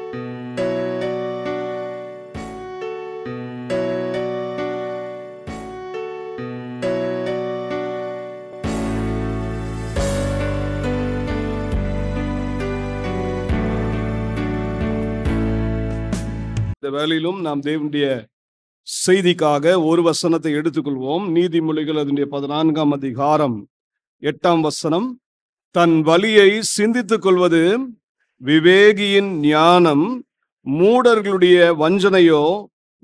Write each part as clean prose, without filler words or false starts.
இந்த வேளையிலும் நாம் தேவனுடைய செய்திக்காக ஒரு வசனத்தை எடுத்துக்கொள்வோம். நீதிமொழிகள் அதனுடைய 14ஆம் அதிகாரம் 8ஆம் வசனம். தன் வழியை சிந்தித்துக் கொள்வது விவேகியின் ஞானம், மூடர்களுடைய வஞ்சனையோ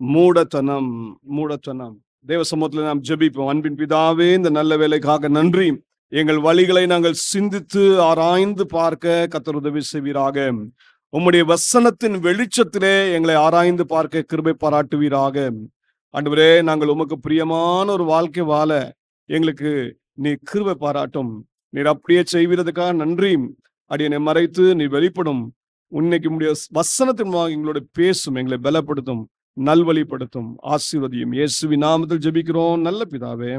மூடத்தனம். மூடத்தனம். தேவ சமூகத்தில் நாம் ஜெபிப்போம். அன்பின் பிதாவே, இந்த நல்ல வேலைக்காக நன்றி. எங்கள் வழிகளை நாங்கள் சிந்தித்து ஆராய்ந்து பார்க்க கர்த்தர் உதவி செய்வீராக. உம்முடைய வசனத்தின் வெளிச்சத்திலே எங்களை ஆராய்ந்து பார்க்க கிருபை பாராட்டுவீராக. ஆண்டவரே, நாங்கள் உமக்கு பிரியமான ஒரு வாழ்க்கை வாழ எங்களுக்கு நீ கிருபை பாராட்டும். நீர் அப்படியே செய்வதற்காக நன்றி. அடியனை மறைத்து நீ வெளிப்படும். இன்னைக்கு உம்முடைய வசனத்தின் மூலமாக எங்களோட பேசும், எங்களை பலப்படுத்தும், நல்வழிப்படுத்தும், ஆசீர்வதியும். இயேசுவின் நாமத்தில் ஜெபிக்கிறோம் நல்ல பிதாவே,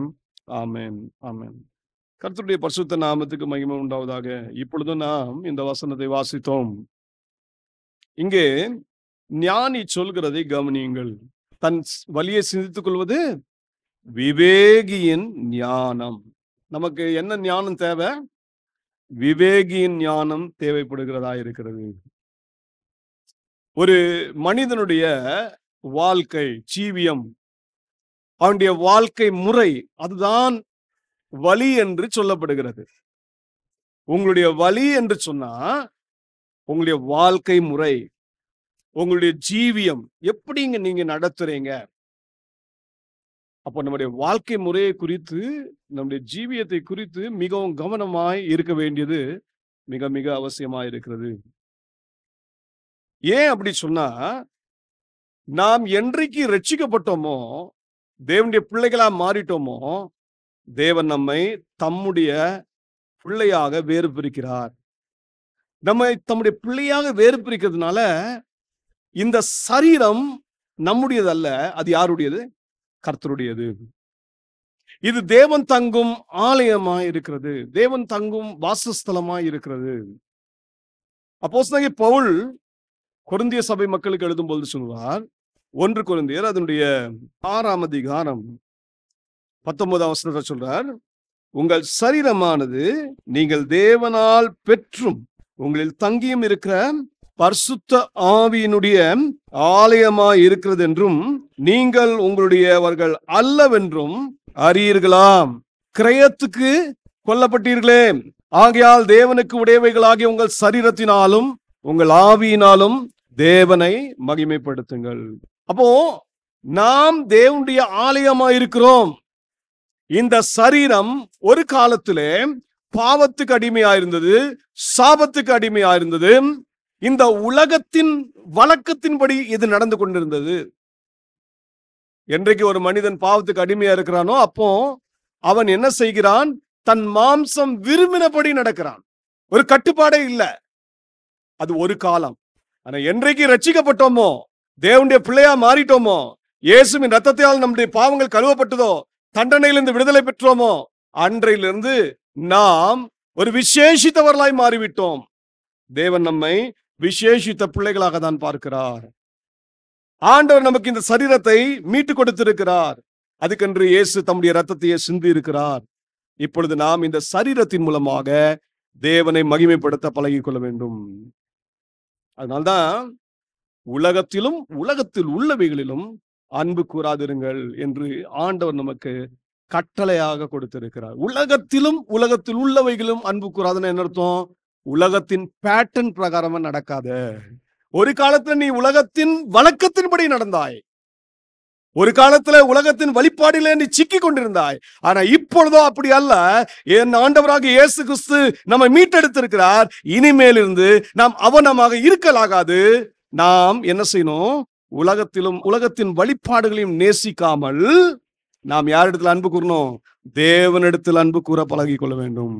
ஆமென், ஆமென். கர்த்தருடைய பரிசுத்த நாமத்துக்கு மகிமை உண்டாவதாக. இப்பொழுது நாம் இந்த வசனத்தை வாசித்தோம். இங்கே ஞானி சொல்கிறதை கவனியுங்கள். தன் வழியை சிந்தித்துக் கொள்வது விவேகியின் ஞானம். நமக்கு என்ன ஞானம் தேவை? விவேகியின் ஞானம் தேவைப்படுகிறதா இருக்கிறது. ஒரு மனிதனுடைய வாழ்க்கை ஜீவியம், அவனுடைய வாழ்க்கை முறை, அதுதான் வழி என்று சொல்லப்படுகிறது. உங்களுடைய வழி என்று சொன்னா உங்களுடைய வாழ்க்கை முறை, உங்களுடைய ஜீவியம் எப்படிங்க நீங்க நடத்துறீங்க. அப்போ நம்முடைய வாழ்க்கை முறையை குறித்து, நம்முடைய ஜீவியத்தை குறித்து மிகவும் கவனமாய் இருக்க வேண்டியது மிக மிக அவசியமாய் இருக்கிறது. ஏன் அப்படி சொன்னா, நாம் என்றைக்கு ரட்சிக்கப்பட்டோமோ, தேவனுடைய பிள்ளைகளா மாறிட்டோமோ, தேவன் நம்மை தம்முடைய பிள்ளையாக வேறு பிரிக்கிறார். நம்மை தம்முடைய பிள்ளையாக வேறு பிரிக்கிறதுனால இந்த சரீரம் நம்முடையது அல்ல, அது யாருடையது? கர்த்தருடையது. இது தேவன் தங்கும் ஆலயமாய் இருக்கிறது, தேவன் தங்கும் வாசஸ்தலமாய் இருக்கிறது. அப்போஸ்தலனாகிய பவுல் கொரிந்திய சபை மக்களுக்கு எழுதும்போது சொல்வார், 1 கொரிந்தியர் அதனுடைய 6ஆம் அதிகாரம் 19ஆம் வசனத்தை சொல்றார், உங்கள் சரீரமானது நீங்கள் தேவனால் பெற்றும் உங்களில் தங்கியும் இருக்கிற பரிசுத்த ஆவியினுடைய ஆலயமாய் இருக்கிறது என்றும் நீங்கள் உங்களுடையவர்கள் அல்லவென்றும் அறியீர்களாம். கிரயத்துக்கு கொல்லப்பட்டீர்களே, ஆகையால் தேவனுக்கு உடையவைகளாகிய உங்கள் சரீரத்தினாலும் உங்கள் ஆவியினாலும் தேவனை மகிமைப்படுத்துங்கள். அப்போ நாம் தேவனுடைய ஆலயமாய் இருக்கிறோம். இந்த சரீரம் ஒரு காலத்திலே பாவத்துக்கு அடிமையாயிருந்தது, சாபத்துக்கு அடிமையாயிருந்தது. இந்த உலகத்தின் வழக்கத்தின்படி இது நடந்து கொண்டிருந்தது. என்றைக்கு ஒரு மனிதன் பாவத்துக்கு அடிமையா இருக்கிறானோ, அப்போ அவன் என்ன செய்கிறான்? தன் மாம்சம் விரும்பினபடி நடக்கிறான். ஒரு கட்டுப்பாடே இல்லை. அது ஒரு காலம். ஆனா என்றைக்கு ரட்சிக்கப்பட்டோமோ, தேவனுடைய பிள்ளையா மாறிட்டோமோ, இயேசுவின் ரத்தத்தால் நம்முடைய பாவங்கள் கழுவப்பட்டதோ, தண்டனையிலிருந்து விடுதலை பெற்றோமோ, அன்றையிலிருந்து நாம் ஒரு விசேஷித்தவர்களாய் மாறிவிட்டோம். தேவன் நம்மை விசேஷித்த பிள்ளைகளாக தான் பார்க்கிறார். ஆண்டவர் நமக்கு இந்த சரீரத்தை மீட்டு கொடுத்திருக்கிறார். அதுக்கென்று இயேசு தம்முடைய ரத்தத்தையே சிந்தி இருக்கிறார். இப்பொழுது நாம் இந்த சரீரத்தின் மூலமாக தேவனை மகிமைப்படுத்த பழகிக் கொள்ள வேண்டும். அதனால்தான் உலகத்திலும் உலகத்தில் உள்ளவைகளிலும் அன்பு கூறாதிருங்கள் என்று ஆண்டவர் நமக்கு கட்டளையாக கொடுத்திருக்கிறார். உலகத்திலும் உலகத்தில் உள்ளவைகளும் அன்பு கூறாதுன்னு என்ன அர்த்தம்? உலகத்தின் பேட்டர்ன் பிரகாரமா நடக்காத. ஒரு காலத்துல நீ உலகத்தின் வழக்கத்தின்படி நடந்தாய், ஒரு காலத்துல உலகத்தின் வழிபாடிலே நீ சிக்கி கொண்டிருந்தாய். ஆனா இப்பொழுதோ அப்படி அல்ல. என் ஆண்டவராக இயேசு கிறிஸ்து நம்மை மீட்டெடுத்திருக்கிறார். இனிமேல் இருந்து நாம் அவனமாக இருக்கலாகாது. நாம் என்ன செய்யணும்? உலகத்திலும் உலகத்தின் வழிபாடுகளையும் நேசிக்காமல் நாம் யாரிடத்தில் அன்பு கூறணும்? தேவனிடத்தில் அன்பு கூற பழகி கொள்ள வேண்டும்.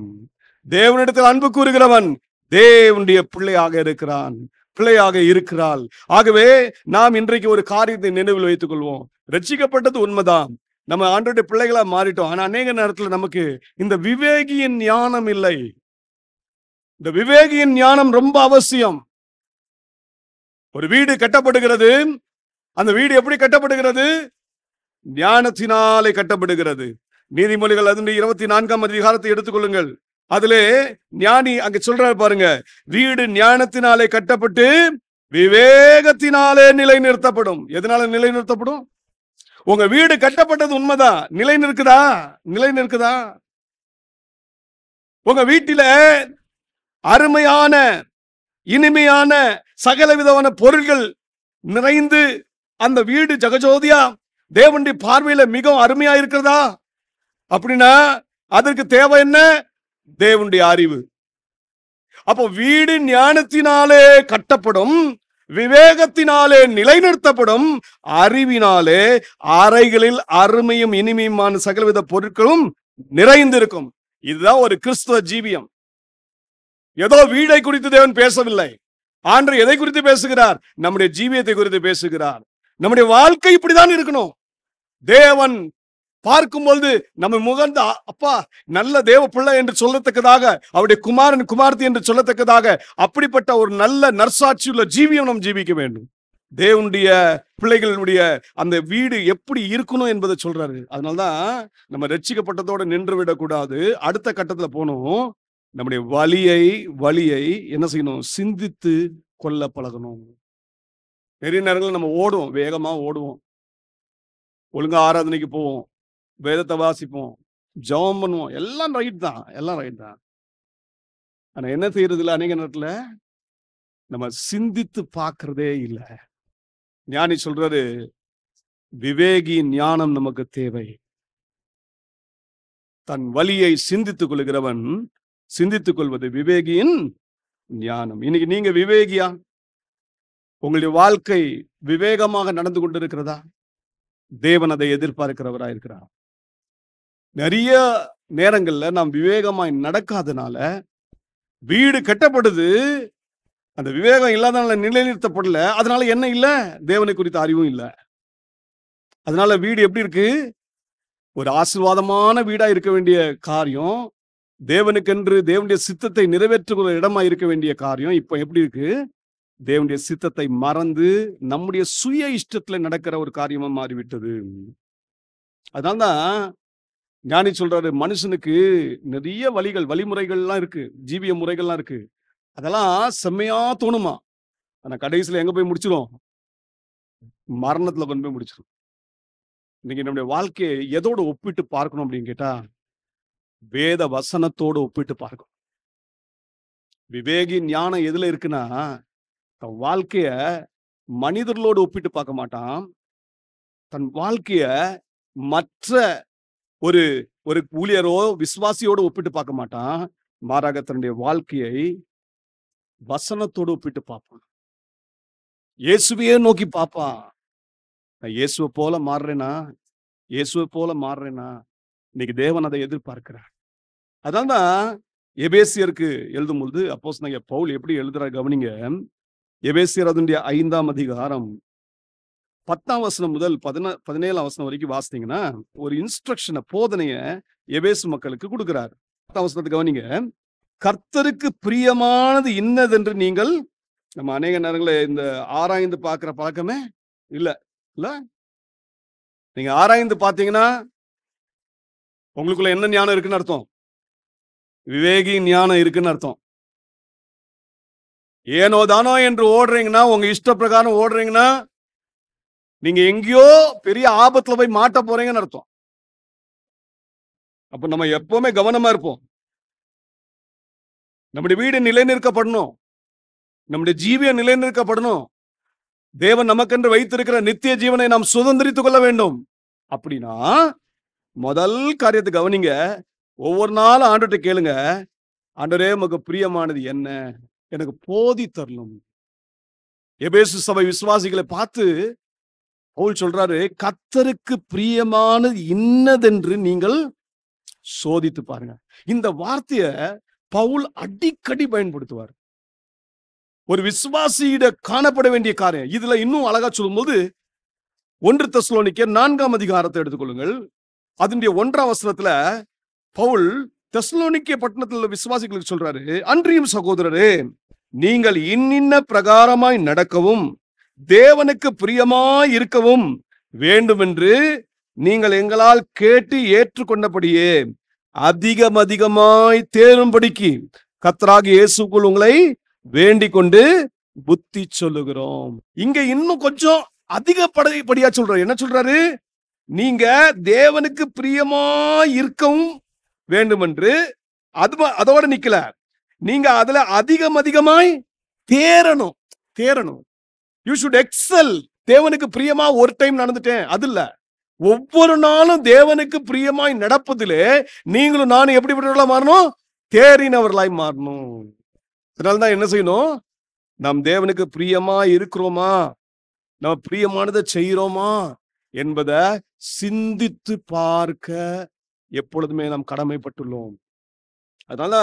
தேவனிடத்தில் அன்பு கூறுகிறவன் தேவனுடைய பிள்ளையாக இருக்கிறான், பிள்ளையாக இருக்கிறாள். ஆகவே நாம் இன்றைக்கு ஒரு காரியத்தை நினைவில் வைத்துக் கொள்வோம். ரட்சிக்கப்பட்டது உண்மைதான், நம்ம ஆண்டவருடைய பிள்ளைகளா மாறிட்டோம். ஆனா அநேக நேரத்தில் நமக்கு இந்த விவேகியின் ஞானம் இல்லை. இந்த விவேகியின் ஞானம் ரொம்ப அவசியம். ஒரு வீடு கட்டப்படுகிறது. அந்த வீடு எப்படி கட்டப்படுகிறது? ஞானத்தினாலே கட்டப்படுகிறது. நீதிமொழிகள் அதனுடைய 24ஆம் அதிகாரத்தை எடுத்துக்கொள்ளுங்கள். அதிலே ஞானி அங்க சொல்றாரு பாருங்க, வீடு ஞானத்தினாலே கட்டப்பட்டு விவேகத்தினாலே நிலைநிறுத்தப்படும். எதனால நிலைநிறுத்தப்படும்? உங்க வீடு கட்டப்பட்டது உண்மைதான், நிலை நிற்குதா? நிலை நிற்குதா? உங்க வீட்டில அருமையான இனிமையான சகல விதமான பொருள்கள் நிறைந்து அந்த வீடு ஜகஜோதியா தேவனுடைய பார்வையில மிகவும் அருமையா இருக்கிறதா? அப்படின்னா அதற்கு தேவை என்ன? தேவனுடைய அறிவு. அப்போ வீடு ஞானத்தினாலே கட்டப்படும், விவேகத்தினாலே நிலைநிறுத்தப்படும், அறிவினாலே அறைகளில் அருமையும் இனிமையுமான சகலவித பொருட்களும் நிறைந்திருக்கும். இதுதான் ஒரு கிறிஸ்துவ ஜீவியம். ஏதோ வீடை குறித்து தேவன் பேசவில்லை. ஆண்டவர் எதை குறித்து பேசுகிறார்? நம்முடைய ஜீவியத்தை குறித்து பேசுகிறார். நம்முடைய வாழ்க்கை இப்படிதான் இருக்கணும். தேவன் பார்க்கும்போது நம்ம முகர்ந்து அப்பா நல்ல தேவ பிள்ளை என்று சொல்லத்தக்கதாக, அவருடைய குமாரன் குமார்த்தி என்று சொல்லத்தக்கதாக அப்படிப்பட்ட ஒரு நல்ல நற்சாட்சியுள்ள ஜீவியம் நாம் ஜீவிக்க வேண்டும். தேவனுடைய பிள்ளைகளுடைய அந்த வீடு எப்படி இருக்கணும் என்பதை சொல்றாரு. அதனால்தான் நம்ம ரட்சிக்கப்பட்டதோட நின்று விடக்கூடாது. அடுத்த கட்டத்துல போனோம். நம்முடைய வழியை என்ன செய்யணும்? சிந்தித்து கொள்ள பழகணும். நிறைய நேரங்கள் நம்ம ஓடுவோம், வேகமா ஓடுவோம், ஒழுங்கா ஆராதனைக்கு போவோம், வேதத்தை வாசிப்போம், ஜெபம் பண்ணுவோம், எல்லாம் ரைட் தான், எல்லாம் ரைட் தான். ஆனா என்ன செய்யறது இல்லை? அநேக நேரத்துல நம்ம சிந்தித்து பார்க்கறதே இல்லை. ஞானி சொல்றாரு, விவேகி ஞானம் நமக்கு தேவை. தன் வழியை சிந்தித்துக் கொள்கிறவன், சிந்தித்துக் கொள்வது விவேகியின் ஞானம். இன்னைக்கு நீங்க விவேகியா? உங்களுடைய வாழ்க்கை விவேகமாக நடந்து கொண்டிருக்கிறதா? தேவன் அதை எதிர்பார்க்கிறவரா இருக்கிறார். நிறைய நேரங்கள்ல நாம் விவேகமாய் நடக்காதனால வீடு கட்டப்படுது. அந்த விவேகம் இல்லாதனால நிலைநிறுத்தப்படல. அதனால என்ன இல்ல? தேவனை குறித்த அறிவும் இல்லை. அதனால வீடு எப்படி இருக்கு? ஒரு ஆசீர்வாதமான வீடா இருக்க வேண்டிய காரியம், தேவனுக்கென்று தேவனுடைய சித்தத்தை நிறைவேற்றுகிற இடமா இருக்க வேண்டிய காரியம் இப்ப எப்படி இருக்கு? தேவனுடைய சித்தத்தை மறந்து நம்முடைய சுய இஷ்டத்துல நடக்கிற ஒரு காரியமா மாறிவிட்டது. அதனால்தான் ஞானி சொல்றாரு, மனுஷனுக்கு நிறைய வழிமுறைகள்லாம் இருக்கு, ஜீவிய முறைகள்லாம் இருக்கு. அதெல்லாம் செம்மையா தோணுமா, ஆனா கடைசியில எங்க போய் முடிச்சிடும்? மரணத்துல கொண்டு போய் முடிச்சிடும். இன்னைக்கு நம்முடைய வாழ்க்கையை எதோடு ஒப்பிட்டு பார்க்கணும் அப்படின்னு கேட்டா, வேத வசனத்தோடு ஒப்பிட்டு பார்க்கணும். விவேகி ஞானம் எதுல இருக்குன்னா, தன் வாழ்க்கைய மனிதர்களோடு ஒப்பிட்டு பார்க்க மாட்டான். தன் வாழ்க்கைய மற்ற ஒரு ஒரு ஊழியரோ விசுவாசியோடு ஒப்பிட்டு பார்க்க மாட்டான். மாறாக தன்னுடைய வாழ்க்கையை வசனத்தோடு ஒப்பிட்டு பார்ப்பான். இயேசுவையே நோக்கி பார்ப்பான். நான் இயேசுவை போல மாறுறேனா? இயேசுவை போல மாறுறேனா? இன்னைக்கு தேவன் அதை எதிர்பார்க்கிறார். அதான் எபேசியருக்கு எழுதும் பொழுது அப்போஸ்தலனாகிய பவுல் எப்படி எழுதுறார் கவனிங்க. எபேசியர் அதனுடைய 5ஆம் அதிகாரம் 10ஆம் வசனம் முதல் 17ஆம் வசனம் வரைக்கும் வாசித்தீங்கன்னா ஒரு இன்ஸ்ட்ரக்ஷனை, போதனைய எபேசு மக்களுக்கு கொடுக்கிறார். 10ஆம் வசனத்தை கவனிங்க. கர்த்தருக்கு பிரியமானது இன்னதென்று நீங்கள், நம்ம அநேக நேரங்களில் இந்த ஆராய்ந்து பார்க்கிற பழக்கமே இல்ல இல்ல. நீங்க ஆராய்ந்து பார்த்தீங்கன்னா உங்களுக்குள்ள என்ன ஞானம் இருக்குன்னு அர்த்தம்? விவேகி ஞானம் இருக்குன்னு அர்த்தம். ஏனோ தானோ என்று ஓடுறீங்கன்னா, உங்க இஷ்ட பிரகாரம் ஓடுறீங்கன்னா, நீங்க எங்கேயோ பெரிய ஆபத்துல போய் மாட்ட போறீங்கன்னு அர்த்தம். அப்ப நம்ம எப்பவுமே கவனமா இருப்போம். நம்முடைய வீடு நிலைநிற்கப்படணும், நம்முடைய ஜீவியம் நிலைநிற்கப்படணும். தேவன் நமக்கென்று வைத்திருக்கிற நித்திய ஜீவனை நாம் சுதந்திரித்துக் கொள்ள வேண்டும். அப்படின்னா முதல் காரியத்தை கவனிங்க. ஒவ்வொரு நாளும் ஆண்டவர்கிட்ட கேளுங்க, ஆண்டவரே உமக்கு பிரியமானது என்ன, எனக்கு போதி தரணும். எபேசு சபை விசுவாசிகளை பார்த்து பவுல் சொல்றாரு, கர்த்தருக்கு பிரியமானது இன்னதென்று நீங்கள் சோதித்து பாருங்க. இந்த வார்த்தைய பவுல் அடிக்கடி பயன்படுத்துவார். ஒரு விசுவாசியிட காணப்பட வேண்டிய காரியம். இதுல இன்னும் அழகா சொல்லும்போது 1 தெசலோனிக்கேயர் 4ஆம் அதிகாரத்தை எடுத்துக்கொள்ளுங்கள். அதனுடைய 1ஆம் வசனத்துல பவுல் தெசலோனிக்கே பட்டணத்தில் உள்ள விசுவாசிகளுக்கு சொல்றாரு, அன்றியும் சகோதரரே, நீங்கள் இன்னின்ன பிரகாரமாய் நடக்கவும் தேவனுக்கு பிரியமாய் இருக்கவும் வேண்டும் என்று நீங்கள் எங்களால் கேட்டு ஏற்றுக்கொண்டபடியே அதிகமாய் தேரும்படிக்கு கர்த்தராகிய இயேசுக்குள் உங்களை வேண்டிக் கொண்டு புத்தி சொல்லுகிறோம். இங்க இன்னும் கொஞ்சம் அதிகப்படியா சொல்றாரு. என்ன சொல்றாரு? நீங்க தேவனுக்கு பிரியமாய் இருக்கவும் வேண்டும் என்று அதோட நிக்கல, நீங்க அதுல அதிகமாய் தேரணும். You should XL. தேவனுக்கு பிரியமா ஒரு டைம் நடந்துட்டேன் அது இல்ல, ஒவ்வொரு நாளும் தேவனுக்கு பிரியமாய் நடப்பதிலே நீங்களும் நானும் எப்படிப்பட்டவர்களா மாறணும்? தேறினவர்களாய் மாறணும். அதனால்தான் என்ன செய்யணும்? நாம் தேவனுக்கு பிரியமா இருக்கிறோமா, நம்ம பிரியமானதை செய்யறோமா என்பதை சிந்தித்து பார்க்க எப்பொழுதுமே நாம் கடமைப்பட்டுள்ளோம். அதனால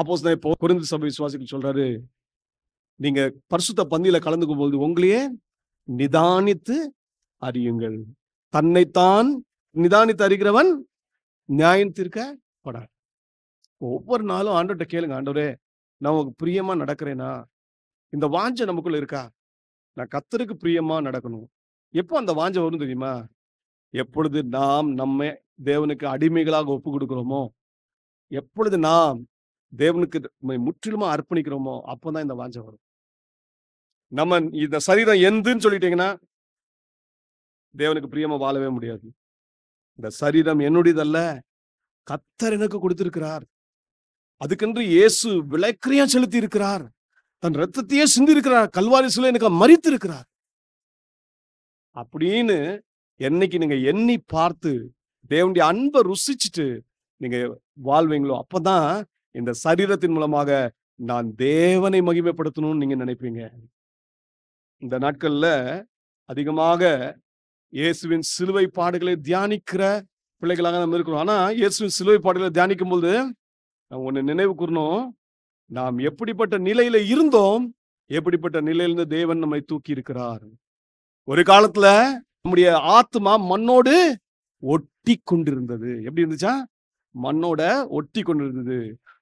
அப்போஸ்தலன் இப்போ கொரிந்து சபை விசுவாசிகள் சொல்றாரு, நீங்க பரிசுத்த பந்தியில கலந்துக்கும் போது உங்களையே நிதானித்து அறியுங்கள். தன்னைத்தான் நிதானித்து அறிகிறவன் நியாயம் தீர்க்கப்படாது. ஒவ்வொரு நாளும் ஆண்டவர்கிட்ட கேளுங்க, ஆண்டவரே நான் உங்களுக்கு பிரியமா நடக்கிறேனா? இந்த வாஞ்சை நமக்குள்ள இருக்கா? நான் கர்த்தருக்கு பிரியமா நடக்கணும். எப்போ அந்த வாஞ்சை வரும் தெரியுமா? எப்பொழுது நாம் நம்மை தேவனுக்கு அடிமைகளாக ஒப்பு கொடுக்கிறோமோ, எப்பொழுது நாம் தேவனுக்கு முற்றிலுமா அர்ப்பணிக்கிறோமோ, அப்பதான் இந்த வாஞ்சை வரும். நம்ம இந்த சரீரம் எந்துன்னு சொல்லிட்டீங்கன்னா தேவனுக்கு பிரியமா வாழவே முடியாது. இந்த சரீரம் என்னுடையதல்ல, கர்த்தர் எனக்கு கொடுத்திருக்கிறார். அதுக்கென்று இயேசு விலைக்கிரயம் செலுத்தி இருக்கிறார். தன் ரத்தத்தையே சிந்தி இருக்கிறார். கல்வாரி சிலுவையிலே எனக்கு மரித்து இருக்கிறார் அப்படின்னு என்னைக்கு நீங்க எண்ணி பார்த்து தேவனுடைய அன்பை ருசிச்சுட்டு நீங்க வாழ்வீங்களோ, அப்பதான் இந்த சரீரத்தின் மூலமாக நான் தேவனை மகிமைப்படுத்தணும்னு நீங்க நினைப்பீங்க. இந்த நாட்கள்ல அதிகமாக இயேசுவின் சிலுவை பாடுகளை தியானிக்கிற பிள்ளைகளாக நம்ம இருக்கிறோம். ஆனா இயேசுவின் சிலுவை பாடுகளை தியானிக்கும் போது ஒன்னு நினைவு கூறணும், நாம் எப்படிப்பட்ட நிலையில இருந்தோம், எப்படிப்பட்ட நிலையிலிருந்து தேவன் நம்மை தூக்கி இருக்கிறார். ஒரு காலத்துல நம்முடைய ஆத்மா மண்ணோடு ஒட்டி கொண்டிருந்தது. எப்படி இருந்துச்சா? மண்ணோட ஒட்டி கொண்டிருந்தது.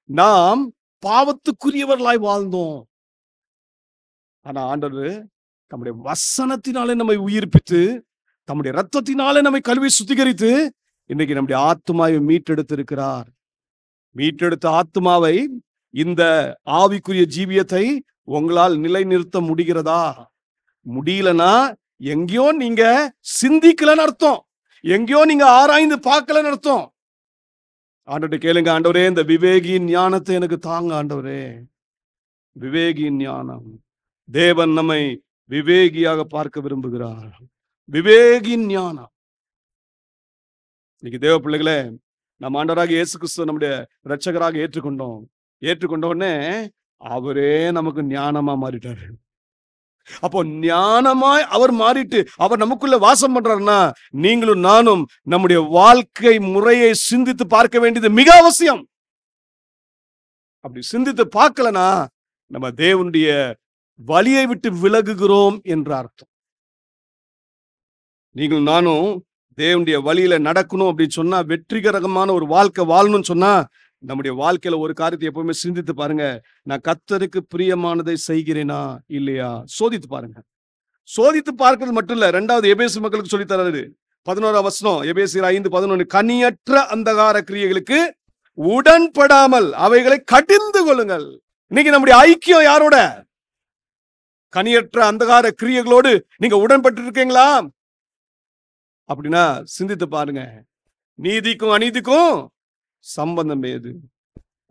நாம் பாவத்துக்குரியவர்களாய் வாழ்ந்தோம். ஆனா ஆண்டவர் நம்முடைய வசனத்தினாலே நம்மை உயிர்ப்பித்து, நம்முடைய ரத்தத்தினாலே நம்மை கழுவி சுத்திகரித்து இன்னைக்கு நம்முடைய ஆத்மாவை மீட்டெடுத்து இருக்கிறார். மீட்டெடுத்த ஆத்மாவை, இந்த ஆவிக்குரிய ஜீவியத்தை உங்களால் நிலைநிறுத்த முடிகிறதா? முடியலனா எங்கேயோ நீங்க சிந்திக்கலன்னு அர்த்தம், எங்கேயோ நீங்க ஆராய்ந்து பார்க்கலன்னு அர்த்தம். ஆண்டவர்கிட்ட கேளுங்க, ஆண்டவரே இந்த விவேகியின் ஞானத்தை எனக்கு தாங்க ஆண்டவரே. விவேகியின் ஞானம். தேவன் நம்மை விவேகியாக பார்க்க விரும்புகிறார். விவேகியின் ஞானம். இன்னைக்கு தேவ பிள்ளைகளே, நம்ம ஆண்டவராக இயேசு கிறிஸ்துவ நம்முடைய இரட்சகராக ஏற்றுக்கொண்ட உடனே அவரே நமக்கு ஞானமா மாறிட்டாரு. அப்போ ஞானமாய் அவர் மாறிட்டு அவர் நமக்குள்ள வாசம் பண்றாருன்னா, நீங்களும் நானும் நம்முடைய வாழ்க்கை முறையை சிந்தித்து பார்க்க வேண்டியது மிக அவசியம். அப்படி சிந்தித்து பார்க்கலனா நம்ம தேவனுடைய வழியை விட்டு விலகுகிறோம் என்ற அர்த்தம். நீங்களும் நானும் தேவனுடைய வழியில நடக்கணும் அப்படின்னு சொன்னா, வெற்றிகரமான ஒரு வாழ்க்கை வாழணும்னு சொன்னா, நம்முடைய வாழ்க்கையில ஒரு காரியத்தை எப்பவுமே சிந்தித்து பாருங்க, நான் கர்த்தருக்கு பிரியமானதை செய்கிறேனா இல்லையா சோதித்து பாருங்க. சோதித்து பார்க்கிறது மட்டும் இல்ல, இரண்டாவது எபேசு மக்களுக்கு சொல்லி தராரு. 11ஆம் வசனம், எபேசியர் 5:11, கனியற்ற அந்தகார கிரியைகளுக்கு உடன்படாமல் அவைகளை கடிந்து கொள்ளுங்கள். இன்னைக்கு நம்முடைய ஐக்கியம் யாரோட? கனியற்ற அந்தகார கிரியைகளோடு நீங்க உடன்பட்டு இருக்கீங்களா? அப்படின்னா சிந்தித்து பாருங்க. நீதிக்கும் அநீதிக்கும் சம்பந்தம் ஏது?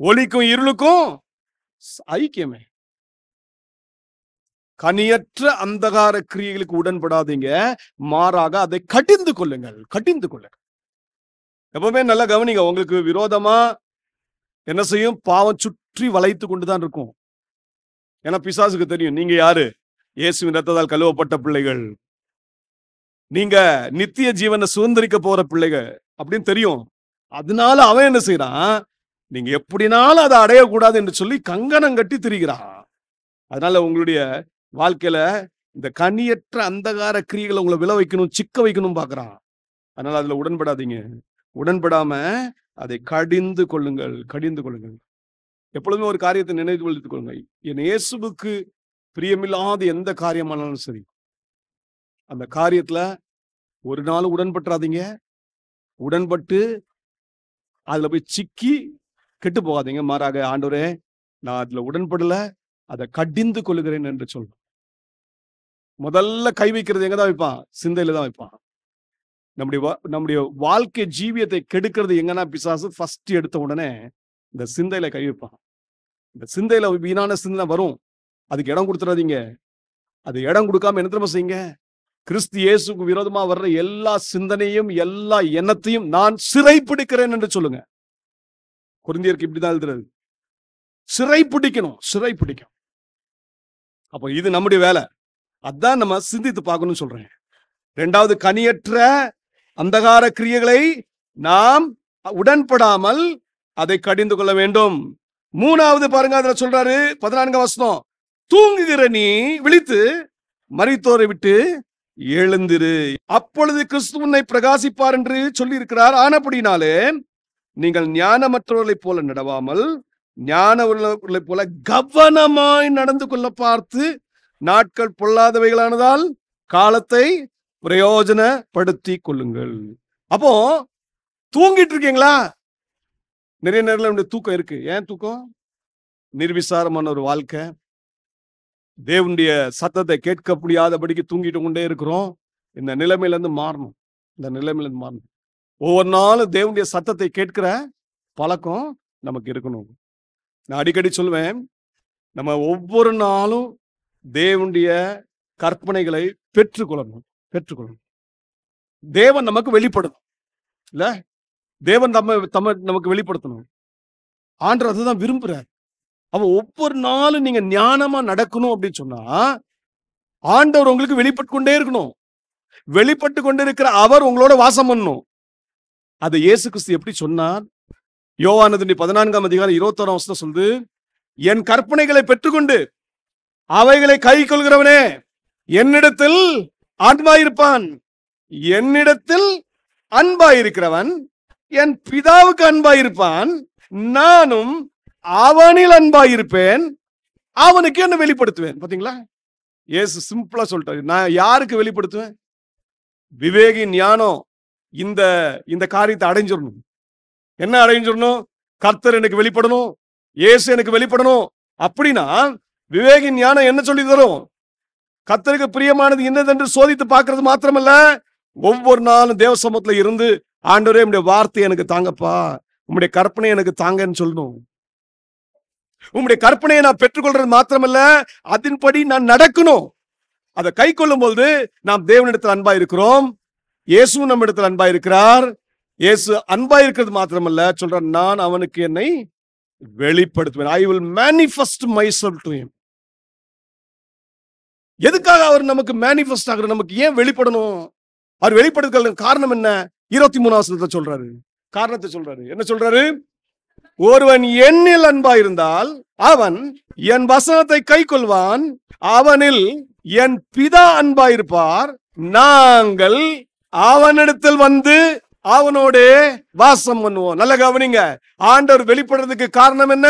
ஒளிக்கும் இருளுக்கும் ஐக்கியமே. கனியற்ற அந்தகார கிரியைகளுக்கு உடன்படாதீங்க, மாறாக அதை கடிந்து கொள்ளுங்கள். எப்பவுமே நல்லா கவனிங்க. உங்களுக்கு விரோதமா என்ன செய்யும்? பாவம் சுற்றி வளைத்து கொண்டுதான் இருக்கும். ஏன்னா பிசாசுக்கு தெரியும் நீங்க யாரு. இயேசுவின் ரத்தத்தால் கழுவப்பட்ட பிள்ளைகள், நீங்க நித்திய ஜீவனை சுதந்திரிக்க போற பிள்ளைகள் அப்படின்னு தெரியும். அதனால அவன் என்ன செய்யறான்? நீங்க எப்படினாலும் அதை அடையக்கூடாது என்று சொல்லி கங்கணம் கட்டி திரிகிறான். அதனால உங்களுடைய வாழ்க்கையில இந்த கனியற்ற அந்தகார கிரியைகளை உங்களை விளை வைக்கணும், சிக்க வைக்கணும் பாக்குறான். அதனால அதுல உடன்படாதீங்க. உடன்படாம அதை கடிந்து கொள்ளுங்கள். எப்பொழுதுமே ஒரு காரியத்தை நினைவு வைத்துக் கொள்ளுங்க. என் இயேசுவுக்கு பிரியமில்லாத எந்த காரியமானாலும் சரி, அந்த காரியத்துல ஒரு நாள் உடன்பட்டுறாதீங்க. உடன்பட்டு அதுல போய் சிக்கி கெட்டு போகாதீங்க. மாறாக, ஆண்டவரே நான் அதுல உடன்படல, அதை கடிந்து கொள்ளுகிறேன் என்று சொல்றோம். முதல்ல கை வைக்கிறது எங்க தான் வைப்பான்? சிந்தையில தான் வைப்பான். நம்முடைய வாழ்க்கை ஜீவியத்தை கெடுக்கிறது எங்கன்னா பிசாசு ஃபர்ஸ்ட் எடுத்த உடனே இந்த சிந்தையில கை வைப்பான். இந்த சிந்தையில வீணான சிந்தனை வரும். அதுக்கு இடம் கொடுத்துறாதீங்க. அது இடம் கொடுக்காம என்ன தெரியுமா செய்யுங்க? கிறிஸ்து இயேசுக்கு விரோதமா வர்ற எல்லா சிந்தனையும் எல்லா எண்ணத்தையும் நான் சிறைப்பிடிக்கிறேன் என்று சொல்லுங்க. கொரிந்தியருக்கு இப்படிதான் எழுதுறது. சிறைப்பிடிக்கணும், சிறைப்பிடிக்கும். அப்போ இது நம்முடைய வேலை. அதான் நம்ம சிந்தித்து பார்க்கணும்னு சொல்றேன். இரண்டாவது, கனியற்ற அந்தகார கிரியைகளை நாம் உடன்படாமல் அதை கடிந்து கொள்ள வேண்டும். மூணாவது பாருங்க, அதுல சொல்றாரு 14 வசனம், தூங்குகிற நீ விழித்து மரித்தோரை விட்டு எழுந்திரு, அப்பொழுது கிறிஸ்து உன்னை பிரகாசிப்பார் என்று சொல்லி இருக்கிறார். ஆனபடினாலே நீங்கள் ஞானமற்றவர்களைப் போல நடவாமல் ஞானவர்களைப் போல கவனமாய் நடந்து கொள்ள பார்த்து, நாட்கள் பொல்லாதவைகளானதால் காலத்தை பிரயோஜனப்படுத்தி கொள்ளுங்கள். அப்போ தூங்கிட்டு இருக்கீங்களா? நிறைய நேரத்தில் தூக்கம் இருக்கு. ஏன் தூக்கம்? நிர்விசாரமான ஒரு வாழ்க்கை, தேவனுடைய சத்தத்தை கேட்க முடியாதபடிக்கு தூங்கிட்டு கொண்டே இருக்கிறோம். இந்த நிலைமையில இருந்து மாறணும். இந்த நிலைமையில இருந்து மாறணும். ஒவ்வொரு நாளும் தேவனுடைய சத்தத்தை கேட்கிற பழக்கம் நமக்கு இருக்கணும். நான் அடிக்கடி சொல்லுவேன், நம்ம ஒவ்வொரு நாளும் தேவனுடைய கற்பனைகளை பெற்றுக்கொள்ளணும். தேவன் நமக்கு வெளிப்படணும். இல்ல, தேவன் நமக்கு வெளிப்படுத்தணும். ஆண்டவர் அதுதான் விரும்புறார். அவ ஒவ்வொரு நாளும் நீங்க ஞானமா நடக்கணும் அப்படின்னு சொன்னா, ஆண்டவர் உங்களுக்கு வெளிப்பட்டு கொண்டே இருக்கணும். வெளிப்பட்டு கொண்டே இருக்கிற அவர் உங்களோட வாசம் பண்ணணும். அது இயேசு கிறிஸ்து எப்படி சொன்னார்? யோவான் 14:21 சொல்லுது, என் கற்பனைகளை பெற்றுக்கொண்டு அவைகளை கை கொள்கிறவனே என்னிடத்தில் அன்பாயிருப்பான். என்னிடத்தில் அன்பாயிருக்கிறவன் என் பிதாவுக்கு அன்பாயிருப்பான். நானும் அவனில் அன்பாயிருப்பேன், அவனுக்கு என்ன வெளிப்படுத்துவேன். பாத்தீங்களா? இயேசு சிம்பிளா சொல்லிட்டாரு. நான் யாருக்கு வெளிப்படுத்துவேன்? விவேகி ஞானம் இந்த காரியத்தை அடைஞ்சிடணும். என்ன அடைஞ்சிடணும்? கர்த்தர் எனக்கு வெளிப்படணும், இயேசு எனக்கு வெளிப்படணும். அப்படின்னா விவேகி ஞானம் என்ன சொல்லி தரும்? கர்த்தருக்கு பிரியமானது என்னதென்று சோதித்து பார்க்கிறது மாத்திரமல்ல, ஒவ்வொரு நாளும் தேவ சமூகத்துல இருந்து, ஆண்டவரே உம்முடைய வார்த்தை எனக்கு தாங்கப்பா, உம்முடைய கற்பனை எனக்கு தாங்கன்னு சொல்லணும். உம்முடைய கற்பனையை நான் பெற்றுக்கொள்றது மாத்திரமல்ல, அதன்படி நான் நடக்கணும். அதை கை கொள்ளும் பொழுது நாம் தேவனிடத்தில் அன்பா இருக்கிறோம். இயேசு நம்ம இடத்தில் அன்பா இருக்கிறார். இயேசு அன்பா இருக்கிறது மாத்திரமல்ல, சொல்றார், நான் அவனுக்கு என்னை வெளிப்படுத்துவேன். I will manifest myself to him. எதுக்காக அவர் நமக்கு மேனிஃபெஸ்ட் ஆகுற? நமக்கு ஏன் வெளிப்படணும்? அவர் வெளிப்படுத்துகிற காரணம் என்ன? 23 சொல்றாரு. காரணத்தை சொல்றாரு. என்ன சொல்றாரு? ஒருவன் என்னில் அன்பா இருந்தால் அவன் என் வசனத்தை கை கொள்வான், அவனில் என் பிதா அன்பாயிருப்பார், நாங்கள் அவனிடத்தில் வந்து அவனோட வாசம் பண்ணுவோம். நல்ல கவனிங்க, ஆண்டவர் வெளிப்படுறதுக்கு காரணம் என்ன?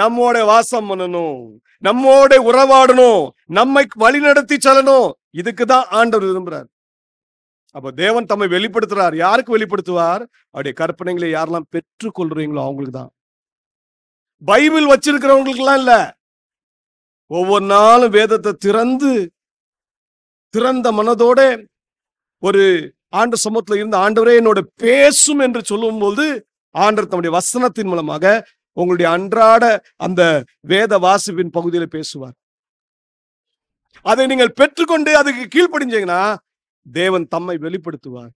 நம்மோட வாசம் பண்ணணும், நம்மோட உறவாடணும், நம்மை வழி நடத்தி செல்லணும். இதுக்குதான் ஆண்டவர் விரும்புறார். அப்ப தேவன் தம்மை வெளிப்படுத்துறார். யாருக்கு வெளிப்படுத்துவார்? அவருடைய கற்பனைகளை யாரெல்லாம் பெற்றுக் கொள்றீங்களோ அவங்களுக்கு தான். பைபிள் வச்சிருக்கிறவங்களுக்கு எல்லாம் இல்ல. ஒவ்வொரு நாளும் வேதத்தை திறந்த மனதோட ஒரு ஆண்டு சமூகத்துல இருந்து, ஆண்டவரே என்னோட பேசும் என்று சொல்லும் போது, ஆண்டவர் தம்முடைய வசனத்தின் மூலமாக உங்களுடைய அன்றாட அந்த வேத வாசிப்பின் பகுதியில பேசுவார். அதை நீங்கள் பெற்றுக்கொண்டு அதுக்கு கீழ்ப்படிஞ்சீங்கன்னா தேவன் தம்மை வெளிப்படுத்துவார்.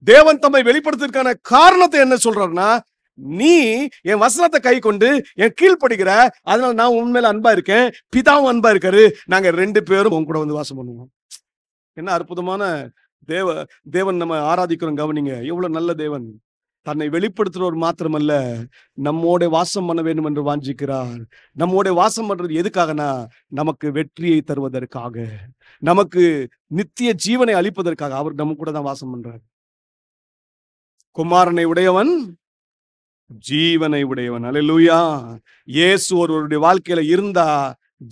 தேவன் தம்மை வெளிப்படுத்துவதற்கான காரணத்தை என்ன சொல்றாருன்னா, நீ என் வசனத்தை கை கொண்டு என் கீழ்ப்படுகிற, அதனால நான் உண்மையில அன்பா இருக்கேன், பிதாவும் அன்பா இருக்காரு, நாங்க 2 பேரும் உங்க கூட வந்து வாசம் பண்ணுவோம். என்ன அற்புதமான தேவன் நம்ம ஆராதிக்கிறோம். கவனிங்க, எவ்வளவு நல்ல தேவன். தன்னை வெளிப்படுத்துறவர் மாத்திரமல்ல, நம்மோட வாசம் பண்ண வேண்டும் என்று வாஞ்சிக்கிறார். நம்மோட வாசம் பண்றது எதுக்காகனா, நமக்கு வெற்றியை தருவதற்காக, நமக்கு நித்திய ஜீவனை அளிப்பதற்காக. அவர் நம்ம கூட தான் வாசம் பண்றார். குமாரனை உடையவன் ஜீவனை உடையவன். அல்லேலூயா. இயேசு ஒருவருடைய வாழ்க்கையில இருந்தா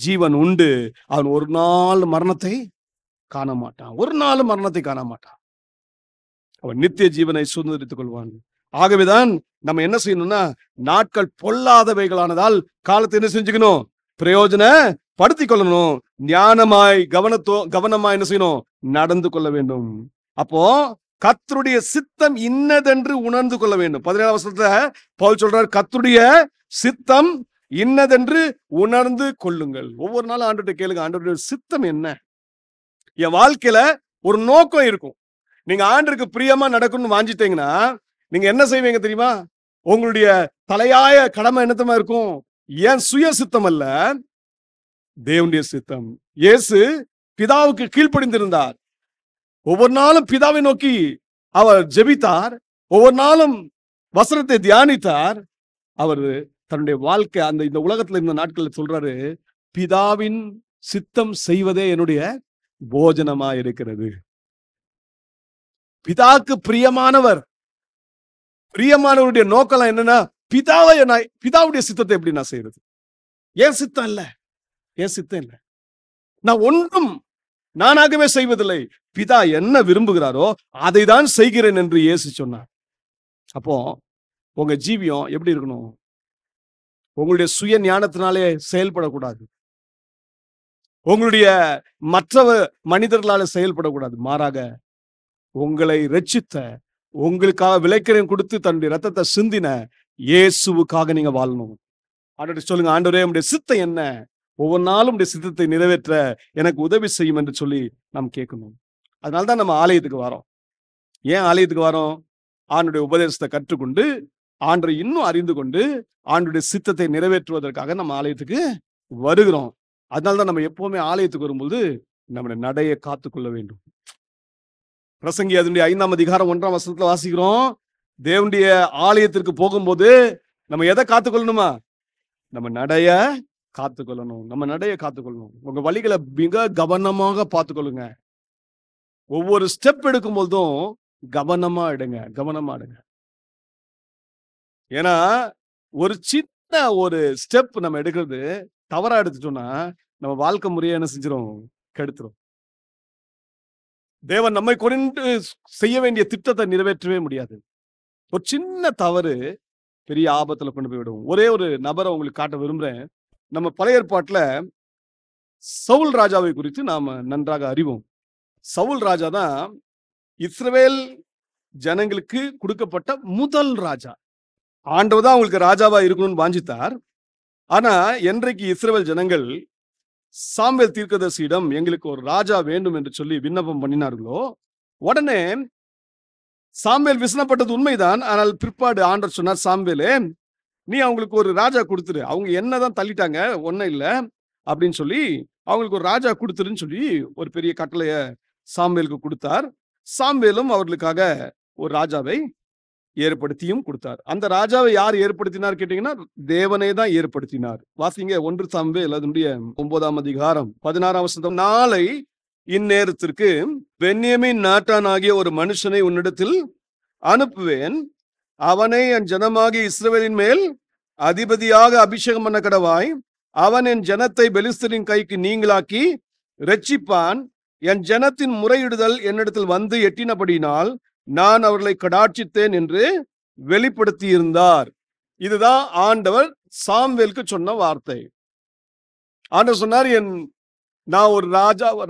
ஜீவன் உண்டு. அவன் ஒரு நாள் மரணத்தை காண மாட்டான். ஒரு நாளும் மரணத்தை காண மாட்டான். அவன் நித்திய ஜீவனை சுதந்திரித்துக் கொள்வான். ஆகவேதான் நம்ம என்ன செய்யணும்னா, நாட்கள் பொல்லாதவைகளானதால் காலத்தை என்ன செஞ்சுக்கணும், பிரயோஜனப்படுத்திக் கொள்ளணும். ஞானமாய் கவனமாய் என்ன செய்யணும், நடந்து கொள்ள வேண்டும். அப்போ கர்த்தருடைய சித்தம் இன்னதென்று உணர்ந்து கொள்ள வேண்டும். 17ஆம் வசனத்துல பவுல் சொல்றார், கர்த்தருடைய சித்தம் இன்னதென்று உணர்ந்து கொள்ளுங்கள். ஒவ்வொரு நாளும் ஆண்டவர்கிட்ட கேளுங்க, ஆண்டவருடைய சித்தம் என்ன? என் வாழ்க்கையில ஒரு நோக்கம் இருக்கும். நீங்க ஆண்டவருக்கு பிரியமா நடக்கணும்னு வாஞ்சிட்டீங்கன்னா நீங்க என்ன செய்வீங்க தெரியுமா? உங்களுடைய தலையாய கடமை என்னத்தமா இருக்கும்? ஏன் சுய சித்தம் அல்ல, தேவனுடைய சித்தம். இயேசு பிதாவுக்கு கீழ்ப்படிந்திருந்தார். ஒவ்வொரு நாளும் பிதாவை நோக்கி அவர் ஜெபித்தார். ஒவ்வொரு நாளும் வசனத்தை தியானித்தார். அவர் தன்னுடைய வாழ்க்கை இந்த உலகத்துல இருந்த நாட்களில் சொல்றாரு, பிதாவின் சித்தம் செய்வதே என்னுடைய போஜனமா இருக்கிறது. பிதாக்கு பிரியமானவருடைய நோக்கம் என்னன்னா, பிதாவுடைய சித்தத்தை எப்படி நான் செய்யறது? ஏன் சித்தம் இல்ல, ஏன் சித்தம் இல்ல. நான் ஒன்றும் நானாகவே செய்வதில்லை, பிதா என்ன விரும்புகிறாரோ அதை தான் செய்கிறேன் என்று இயேசு சொன்னார். அப்போ உங்க ஜீவியம் எப்படி இருக்கணும்? உங்களுடைய சுய ஞானத்தினாலே செயல்படக்கூடாது. உங்களுடைய மற்ற மனிதர்களால செயல்படக்கூடாது. மாறாக உங்களை ரட்சித்த, உங்களுக்காக விலைக்கரையும் கொடுத்து தன்னுடைய ரத்தத்தை சிந்தின இயேசுவுக்காக நீங்க வாழணும். ஆண்டவரே சொல்லுங்க, ஆண்டவரே உம்முடைய சித்தம் என்ன? ஒவ்வொரு நாளும் உம்முடைய சித்தத்தை நிறைவேற்ற எனக்கு உதவி செய்யும் என்று சொல்லி நாம் கேட்கணும். அதனால்தான் நம்ம ஆலயத்துக்கு வரோம். ஏன் ஆலயத்துக்கு வரோம்? ஆண்டவருடைய உபதேசத்தை கற்றுக்கொண்டு, ஆண்டவரை இன்னும் அறிந்து கொண்டு, ஆண்டவருடைய சித்தத்தை நிறைவேற்றுவதற்காக நம்ம ஆலயத்துக்கு வருகிறோம். அதனால்தான் நம்ம எப்பவுமே ஆலயத்துக்கு வரும்போது நம்முடைய நடையை காத்துக்கொள்ள வேண்டும். பிரசங்கி அதனுடைய 5ஆம் அதிகாரம் 1ஆம் வசனத்துல வாசிக்கிறோம், தேவனுடைய ஆலயத்திற்கு போகும்போது நம்ம எதை காத்துக்கொள்ளணுமா? நம்ம நடைய காத்துக்கொள்ளணும். நம்ம நடைய காத்துக்கொள்ளணும். உங்க வழிகளை மிக கவனமாக பார்த்துக்கொள்ளுங்க. ஒவ்வொரு ஸ்டெப் எடுக்கும் போதும் கவனமா எடுங்க. ஏன்னா ஒரு சின்ன ஒரு ஸ்டெப் நம்ம எடுக்கிறது தவறா எடுத்துட்டோம்னா நம்ம வாழ்க்கை முறையை என்ன செஞ்சிடும், கெடுத்துரும். தேவன் நம்மை கொண்டு செய்ய வேண்டிய திட்டத்தை நிறைவேற்றவே முடியாது. ஒரு சின்ன தவறு பெரிய ஆபத்துல கொண்டு போய் விடும். ஒரே ஒரு நபரை உங்களுக்கு காட்ட விரும்புறேன். நம்ம பழைய ஏற்பாட்டுல சவுல் ராஜாவை குறித்து நாம நன்றாக அறிவோம். சவுல் ராஜா தான் இஸ்ரவேல் ஜனங்களுக்கு கொடுக்கப்பட்ட முதல் ராஜா. ஆண்டவர் தான் அவங்களுக்கு ராஜாவா இருக்கணும்னு வாஞ்சித்தார். ஆனா என்றைக்கு இஸ்ரவேல் ஜனங்கள் சாமுவேல் தீர்க்கதரிசியிடம் எங்களுக்கு ஒரு ராஜா வேண்டும் என்று சொல்லி விண்ணப்பம் பண்ணினார்களோ, உடனே சாமுவேல் விசனப்பட்டது உண்மைதான். ஆனால் பிற்பாடு ஆண்டவர் சொன்னார், சாமுவேலே நீ அவங்களுக்கு ஒரு ராஜா கொடுத்துரு. அவங்க என்னதான் தள்ளிட்டாங்க, ஒன்னும் இல்லை அப்படின்னு சொல்லி அவங்களுக்கு ஒரு ராஜா கொடுத்துருன்னு சொல்லி ஒரு பெரிய கட்டளைய சாமுவேலுக்கு கொடுத்தார். சாமுவேலும் அவர்களுக்காக ஒரு ராஜாவை ஏற்படுத்தியும் கொடுத்தார். அந்த ராஜாவை யார் ஏற்படுத்தினார் கேட்டீங்கன்னா, தேவனே தான் ஏற்படுத்தினார். வாசிங்க 1 சாமுவேல் அதனுடைய 9ஆம் அதிகாரம் 16ஆம் வசனம். நாளை இந்நேரத்திற்கு பென்யமீன் நாட்டானாகிய ஒரு மனுஷனை உன்னிடத்தில் அனுப்புவேன். அவனை என் ஜனமாகிய இஸ்ரவேலின் மேல் அதிபதியாக அபிஷேகம் பண்ண கடவாய். அவன் என் ஜனத்தை பெலிஸ்தரின் கைக்கு நீங்களாக்கி ரட்சிப்பான். என் ஜனத்தின் முறையிடுதல் என்னிடத்தில் வந்து எட்டினபடினால் நான் அவர்களை கடாட்சித்தேன் என்று வெளிப்படுத்தி இருந்தார். இதுதான் ஆண்டவர் சாமுவேலுக்கு சொன்ன வார்த்தை. ஆண்டவர் சொன்னார், நான் ஒரு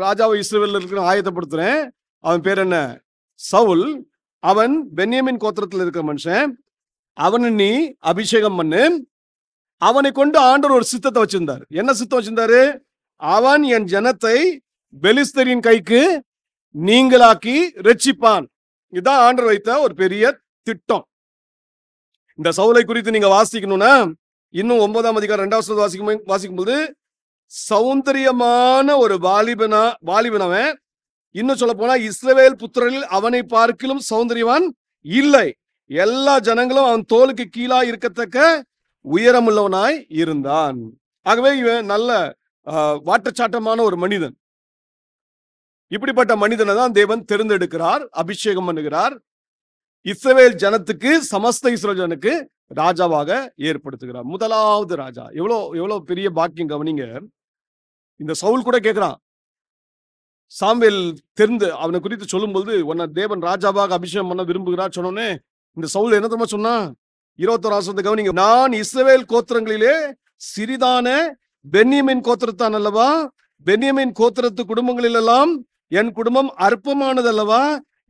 ராஜாவை இஸ்ரவேல்ல இருக்கிற ஆயத்தப்படுத்துறேன். அவன் பேர் என்ன? சவுல். அவன் பென்யமீன் கோத்திரத்தில் இருக்கிற மனுஷன். அவனை நீ அபிஷேகம் பண்ணு. அவனை கொண்டு ஆண்டவர் ஒரு சித்தத்தை வச்சிருந்தார். என்ன சித்தம் வச்சிருந்தாரு? அவன் என் ஜனத்தை பெலிஸ்தரின் கைக்கு நீங்களாக்கி ரட்சிப்பான். இதுதான் ஆண்டவர் வைத்த ஒரு பெரிய திட்டம். இந்த சவுலை குறித்து நீங்க வாசிக்கணும்னா இன்னும் 9ஆம் அதிகாரம் 2ஆம் வசனத்தை வாசிக்கும்போது, சௌந்தரியமான ஒரு வாலிபனவன், இன்னும் சொல்ல போனா இஸ்ரவேல் புத்திரரில் அவனை பார்க்கிலும் சௌந்தரியவான் இல்லை. எல்லா ஜனங்களும் அவன் தோலுக்கு கீழா இருக்கத்தக்க உயரமுள்ளவனாய் இருந்தான். ஆகவே இவன் நல்ல வாட்டச்சாட்டமான ஒரு மனிதன். இப்படிப்பட்ட மனிதனை தான் தேவன் தேர்ந்தெடுக்கிறார், அபிஷேகம் பண்ணுகிறார். இஸ்ரவேல் ஜனத்துக்கு, சமஸ்த இஸ்ரவேல் ஜனத்துக்கு ராஜாவாக ஏற்படுத்துகிறார். முதலாவது ராஜா. எவ்வளவு பெரிய பாக்கியம் கவனிங்க. இந்த சவுல் கூட கேட்கிறான், சாமுவேல் தெரிந்து அவனை குறித்து சொல்லும்போது, உன்னை தேவன் ராஜாவாக அபிஷேகம் பண்ண விரும்புகிறார் சொன்னோனே, இந்த சவுல் என்ன தெரியுமா சொன்னா? 21 வசனத்தை கவனிங்க. நான் இஸ்ரவேல் கோத்திரங்களிலே சிறிதான பென்யமீன் கோத்திரத்தான் அல்லவா? பென்யமீன் கோத்திரத்து குடும்பங்களில் எல்லாம் என் குடும்பம் அற்பமானது அல்லவா?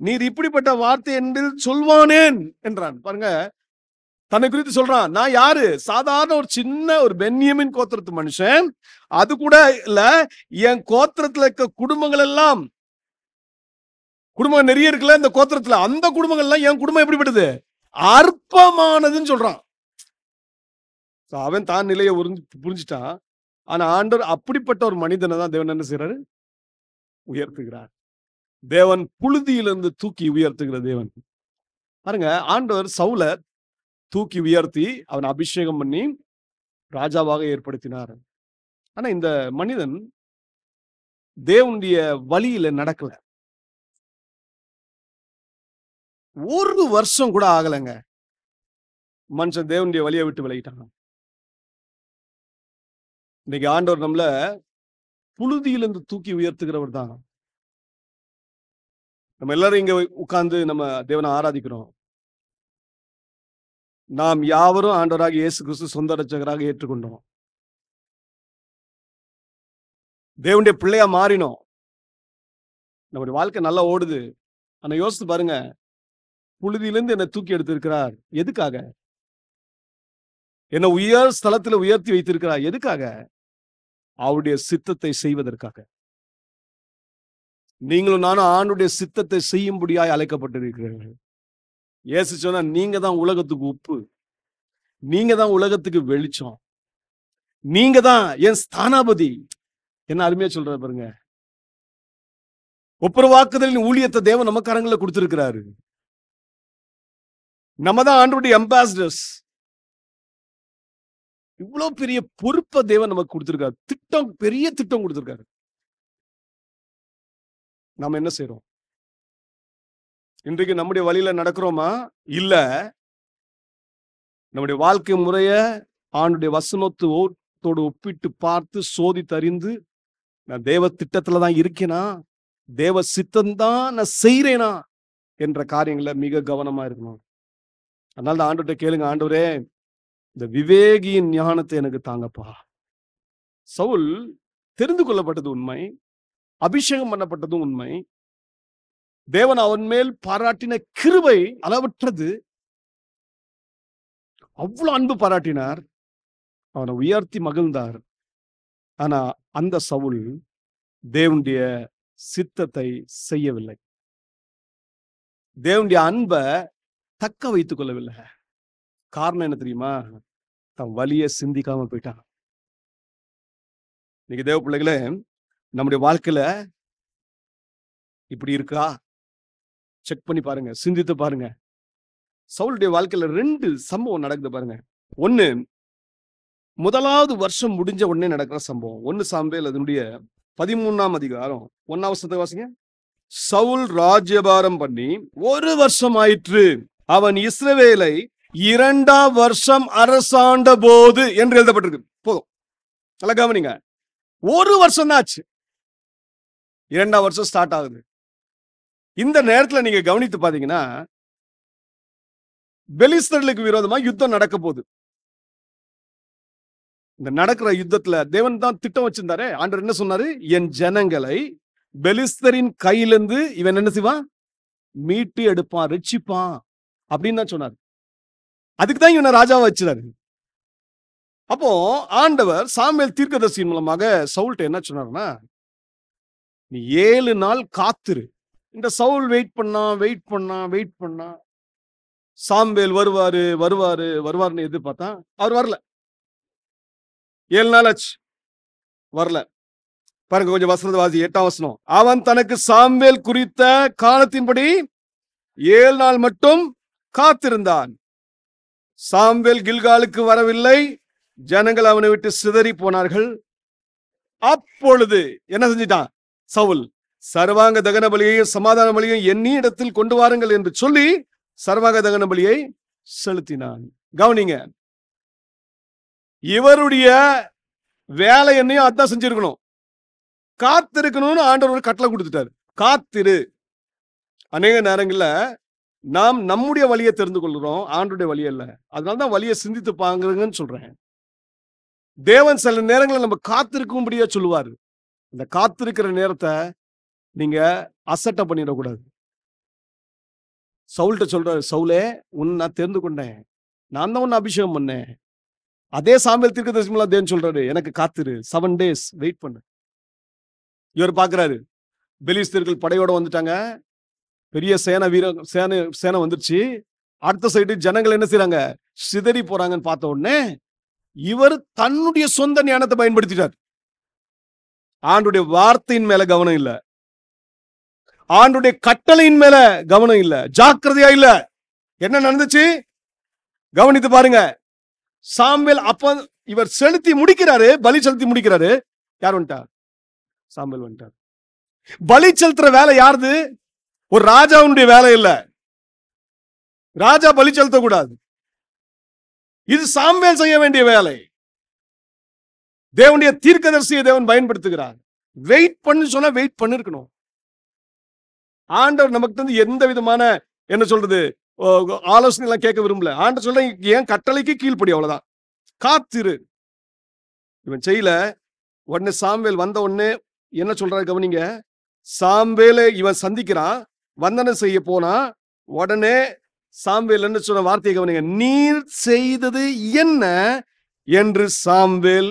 நீர் இப்படிப்பட்ட வார்த்தை என்று சொல்வானேன் என்றான். பாருங்க, தன்னை குறித்து சொல்றான். நான் யாரு? சாதாரண ஒரு சின்ன ஒரு பென்யமீன் கோத்திரத்து மனுஷன். அது கூட இல்ல, என் கோத்திரத்துல இருக்க குடும்பங்கள் எல்லாம், குடும்பம் நிறைய இருக்குல்ல இந்த கோத்திரத்துல, அந்த குடும்பங்கள் எல்லாம் என் குடும்பம் எப்படிப்பட்டது? அற்பமானதுன்னு சொல்றான். அவன் தான் நிலையை புரிஞ்சுட்டான். ஆனா ஆண்டவர் அப்படிப்பட்ட ஒரு மனிதனை தான் தேவன் என்ன செய்யறாரு? உயர்த்துகிறார். தேவன் புழுதியிலிருந்து தூக்கி உயர்த்துகிற தேவன். பாருங்க, ஆண்டவர் சவுல தூக்கி உயர்த்தி அவன் அபிஷேகம் பண்ணி ராஜாவாக ஏற்படுத்தினார். ஆனா இந்த மனிதன் தேவனுடைய வழியில நடக்கல. ஒரு வருஷம் கூட ஆகலைங்க, மனுஷன் தேவனுடைய வழியை விட்டு விலகிட்டாங்க. இன்னைக்கு ஆண்டவர் நம்மள புழுதியிலிருந்து தூக்கி உயர்த்துகிறவர் தான். நம்ம எல்லாரும் இங்க உட்கார்ந்து நம்ம தேவனை ஆராதிக்கிறோம். நாம் யாவரும் ஆண்டவராக இயேசு கிறிஸ்து சொந்த ரட்சகராக ஏற்றுக்கொண்டோம். தேவனுடைய பிள்ளையா மாறினோம். நம்முடைய வாழ்க்கை நல்லா ஓடுது. ஆனா யோசித்து பாருங்க, புழுதியிலிருந்து என்னை தூக்கி எடுத்திருக்கிறார். எதுக்காக? என்னை உயர் ஸ்தலத்தில் உயர்த்தி வைத்திருக்கிறார். எதுக்காக? அவருடைய சித்தத்தை செய்வதற்காக. நீங்களும் நானும் ஆண்டுடைய சித்தத்தை செய்யும்படியாய் அழைக்கப்பட்டிருக்கிறீர்கள். இயேசு சொன்னா, நீங்க தான் உலகத்துக்கு உப்பு, நீங்க தான் உலகத்துக்கு வெளிச்சம், நீங்க தான் என் ஸ்தானாபதி. என்ன அருமையா சொல்ற பாருங்க. ஒப்புரவாக்குதலின் ஊழியத்தை தேவன் நம்ம கரங்களை கொடுத்திருக்கிறாரு. நம்ம தான் ஆண்டவருடைய அம்பாசிடர்ஸ். இவ்வளவு பெரிய பொறுப்பை தேவன் நமக்கு கொடுத்திருக்காரு. திட்டம், பெரிய திட்டம் கொடுத்திருக்காரு. நாம என்ன செய்யறோம்? இன்றைக்கு நம்முடைய வழியில நடக்கிறோமா? இல்ல, நம்முடைய வாழ்க்கை முறைய ஆண்டுடைய வசனத்தோடு ஒப்பிட்டு பார்த்து சோதித்தறிந்து, நான் தேவ திட்டத்துல தான் இருக்கேனா, தேவ சித்தம் தான் நான் செய்யறேனா என்ற காரியங்களை மிக கவனமா இருக்கணும். அதனால தான் ஆண்டவர்கிட்ட கேளுங்க, ஆண்டவரே இந்த விவேகியின் ஞானத்தை எனக்கு தாங்கப்பா. சவுல் தெரிந்து கொள்ளப்பட்டது உண்மை, அபிஷேகம் பண்ணப்பட்டதும் உண்மை. தேவன் அவன் மேல் பாராட்டின கிருபை அளவற்றது. அவ்வளவு அன்பு பாராட்டினார், அவனை உயர்த்தி மகிழ்ந்தார். ஆனா அந்த சவுல் தேவனுடைய சித்தத்தை செய்யவில்லை. தேவனுடைய அன்பை தக்க வைத்துக் கொள்ளவில்லை. காரணம் என்ன தெரியுமா? தன் வலியை சிந்திக்காம போயிட்டான். இன்னைக்கு தேவ பிள்ளைகளே, நம்முடைய வாழ்க்கையில இப்படி இருக்கா? செக் பண்ணி பாருங்க, சிந்தித்து பாருங்க. சவுலுடைய வாழ்க்கையில 2 சம்பவம் நடக்குது பாருங்க. ஒண்ணு, முதலாவது வருஷம் முடிஞ்ச உடனே நடக்கிற சம்பவம். 1 சாமுவேல் அதனுடைய 13ஆம் அதிகாரம் 1ஆம் வசனத்தை வாசிங்க. சவுல் ராஜ்யபாரம் பண்ணி 1 வருஷம் ஆயிற்று. அவன் இஸ்ரவேலை 2ஆம் வருஷம் அரசாண்ட போது என்று எழுதப்பட்டிருக்கு. போதும், நல்லா கவனிங்க. 1 வருஷம் தான் ஆச்சு, 2ஆம் வருஷம் ஸ்டார்ட் ஆகுது. இந்த நேரத்துல நீங்க கவனித்து பாத்தீங்கன்னா, பெலிஸ்தர்களுக்கு விரோதமா யுத்தம் நடக்க போகுது. இந்த நடக்கிற யுத்தத்துல தேவன் தான் திட்டம் வச்சிருந்தாரு. ஆண்டவர் என்ன சொன்னாரு? என் ஜனங்களை பெலிஸ்தரின் கையிலிருந்து இவன் என்ன செய்வான்? மீட்டு எடுப்பான், ரட்சிப்பான் அப்படின்னு தான் சொன்னார். அதுக்கு தான் இவனை ராஜாவை வச்சிருக்காரு. அப்போ ஆண்டவர் சாமுவேல் தீர்க்கதரிசியின் மூலமாக சவுல்ட்ட என்ன சொன்னார்னா, நீ 7 நாள் காத்துரு. இந்த சவுல் வெயிட் பண்ணா சாமுவேல் வருவாருன்னு எதிர்பார்த்தா அவர் வரல. 7 நாள் ஆச்சு, வரல. பாருங்க, கொஞ்சம் வசனத்தை வாசி. 8ஆம் வசனம். அவன் தனக்கு சாமுவேல் குறித்த காலத்தின்படி 7 நாள் மட்டும் காத்திருந்தான். சாமுவேல் கில்காலுக்கு வரவில்லை. ஜனங்கள் அவனை விட்டு சிதறி போனார்கள். அப்பொழுது என்ன செஞ்சிட்டான் சவுல்? சர்வாங்க தகன பலியையும் சமாதான பலியையும் எண்ணி இடத்தில் கொண்டு வாருங்கள் என்று சொல்லி சர்வாங்க தகன பலியை செலுத்தினான். கவனிங்க, இவருடைய வேலை என்னையும் அதான் செஞ்சிருக்கணும். காத்திருக்கணும்னு ஆண்டவர் ஒரு கட்டளை கொடுத்துட்டாரு. காத்திரு. அநேக நேரங்கள்ல நாம் நம்முடைய வழியை தெரிந்து கொள்கிறோம், ஆண்டவருடைய வழி அல்ல. அதனாலதான் வழியை சிந்தித்து பாருங்கன்னு சொல்றேன். தேவன் சில நேரங்களில் நம்ம காத்திருக்கும்படியா சொல்லுவாரு. இந்த காத்திருக்கிற நேரத்தை நீங்க அசட்டை பண்ணிடக்கூடாது. சவுல்கிட்ட சொல்றாரு, சவுலே உன்னை நான் தெரிந்து கொண்டேன், நான் தான் உன்னை அபிஷேகம் பண்ணேன். அதே சாமுவேல் தீர்க்கதரிசிலாம் தேவன் சொல்றாரு, எனக்கு காத்திரு, 7 days வெயிட் பண்ணு. இவர் பாக்குறாரு, பெலிஸ்தர்கள் படையோட வந்துட்டாங்க, பெரிய சேனை வந்துருச்சு. அடுத்த சைடு ஜனங்கள் என்ன செய்றாங்க, சிதறி போறாங்கன்னு பார்த்த உடனே இவர் தன்னுடைய சொந்த ஞானத்தை பயன்படுத்திட்டார். ஆண்டுடைய வார்த்தையின் மேல கவனம் இல்ல, ஆண்டுடைய கட்டளையின் மேல கவனம் இல்ல, ஜாக்கிரதையா இல்ல. என்ன நடந்துச்சு கவனித்து பாருங்க. சாமுவேல் அப்ப இவர் செலுத்தி முடிக்கிறாரு, பலி செலுத்தி முடிக்கிறாரு. யார் வந்துட்டார்? சாமுவேல் வந்துட்டார். பலி செலுத்துற வேலை யாருது? ஒரு ராஜாவுடைய வேலை இல்ல. ராஜா பலி செலுத்த கூடாது. இது சாமுவேல் செய்ய வேண்டிய வேலை. தேவனுடைய தீர்க்கதரிசியை தேவன் பயன்படுத்துகிறார். வெயிட் பண்ணு சொன்னா வெயிட் பண்ணிருக்கணும். ஆண்டவர் நமக்கு வந்து எந்த விதமான என்ன சொல்றது ஆலோசனை எல்லாம் கேட்க விரும்பல. ஆண்டவர் சொல்ற ஏன் கட்டளைக்கு கீழ்ப்படி, அவ்வளவுதான். காத்திரு. இவன் செய்யல. உடனே சாமுவேல் வந்த உடனே என்ன சொல்றாரு கவனிங்க. சாமுவேலை இவன் சந்திக்கிறான், வந்தனை செய்ய போனா உடனே சாமுவேல் என்ன சொன்ன வார்த்தையை கவனிங்க. நீர் செய்தது என்ன என்று சாமுவேல்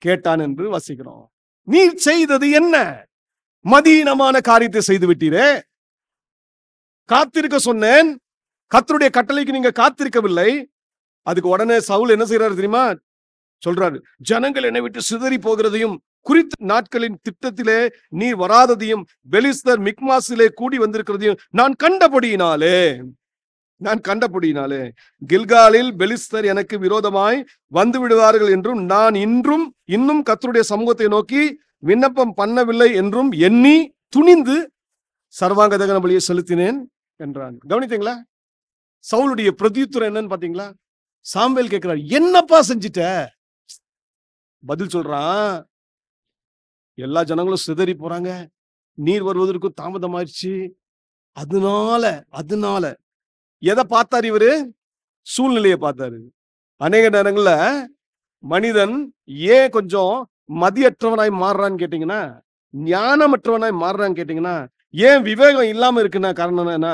கேட்டான் என்று வாசிக்கிறோம். நீர் செய்தது என்ன? மதீனமான காரியத்தை செய்து விட்டீரே. காத்திருக்க சொன்னேன், கர்த்தருடைய கட்டளைக்கு நீங்க காத்திருக்கவில்லை. அதுக்கு உடனே சவுல் என்ன செய்யறாரு தெரியுமா? சொல்றாரு, ஜனங்கள் என்னை விட்டு சிதறி போகிறதையும் குறித்த நாட்களின் திட்டத்திலே நீ வராததையும் பெலிஸ்தர் மிக்மாசிலே கூடி வந்திருக்கிறதையும் நான் கண்டபடியினாலே கில்காலில் பெலிஸ்தர் எனக்கு விரோதமாய் வந்து விடுவார்கள் என்றும் நான் இன்னும் கர்த்தருடைய சமூகத்தை நோக்கி விண்ணப்பம் பண்ணவில்லை என்றும் எண்ணி துணிந்து சர்வாங்க தகன பலியை செலுத்தினேன் என்றான். கவனித்தீங்களா? சவுலுடைய பிரதியுத்தரம் என்னன்னு பாத்தீங்களா? சாமுவேல் கேட்கிறார், என்னப்பா செஞ்சிட்ட? பதில் சொல்றான், எல்லா ஜனங்களும் சிதறி போறாங்க, நீர் வருவதற்கு தாமதமாயிருச்சு. அதனால எதை பார்த்தாரு இவரு? சூழ்நிலையை பார்த்தாரு. அநேக நேரங்கள்ல மனிதன் ஏன் கொஞ்சம் மதியற்றவனாய் மாறுறான்னு கேட்டீங்கன்னா, ஞானமற்றவனாய் மாறுறான்னு கேட்டீங்கன்னா, ஏன் விவேகம் இல்லாம இருக்குன்னா காரணம் என்னன்னா,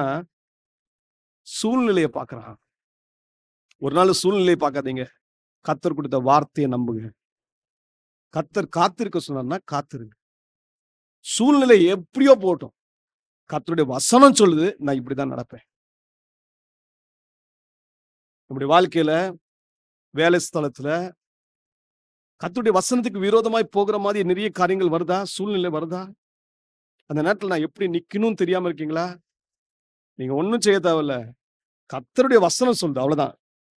சூழ்நிலையை பார்க்கறான். ஒரு நாள் சூழ்நிலையை பார்க்காதீங்க, கர்த்தர் கொடுத்த வார்த்தையை நம்புங்க. கர்த்தர் காத்திருக்க சொன்னார்னா காத்திருங்க. சூழ்நிலை எப்படியோ போட்டும், கர்த்தருடைய வசனம் சொல்லுது, நான் இப்படிதான் நடப்பேன். நம்முடைய வாழ்க்கையில, வேலை ஸ்தலத்துல கர்த்தருடைய வசனத்துக்கு விரோதமாய் போகிற மாதிரி நிறைய காரியங்கள் வருதா? சூழ்நிலை வருதா? அந்த நேரத்தில் நான் எப்படி நிக்கணும்னு தெரியாம இருக்கீங்களா? நீங்க ஒன்னும் செய்ய தேவையில்ல, கர்த்தருடைய வசனம் சொல்லுது, அவ்வளவுதான்.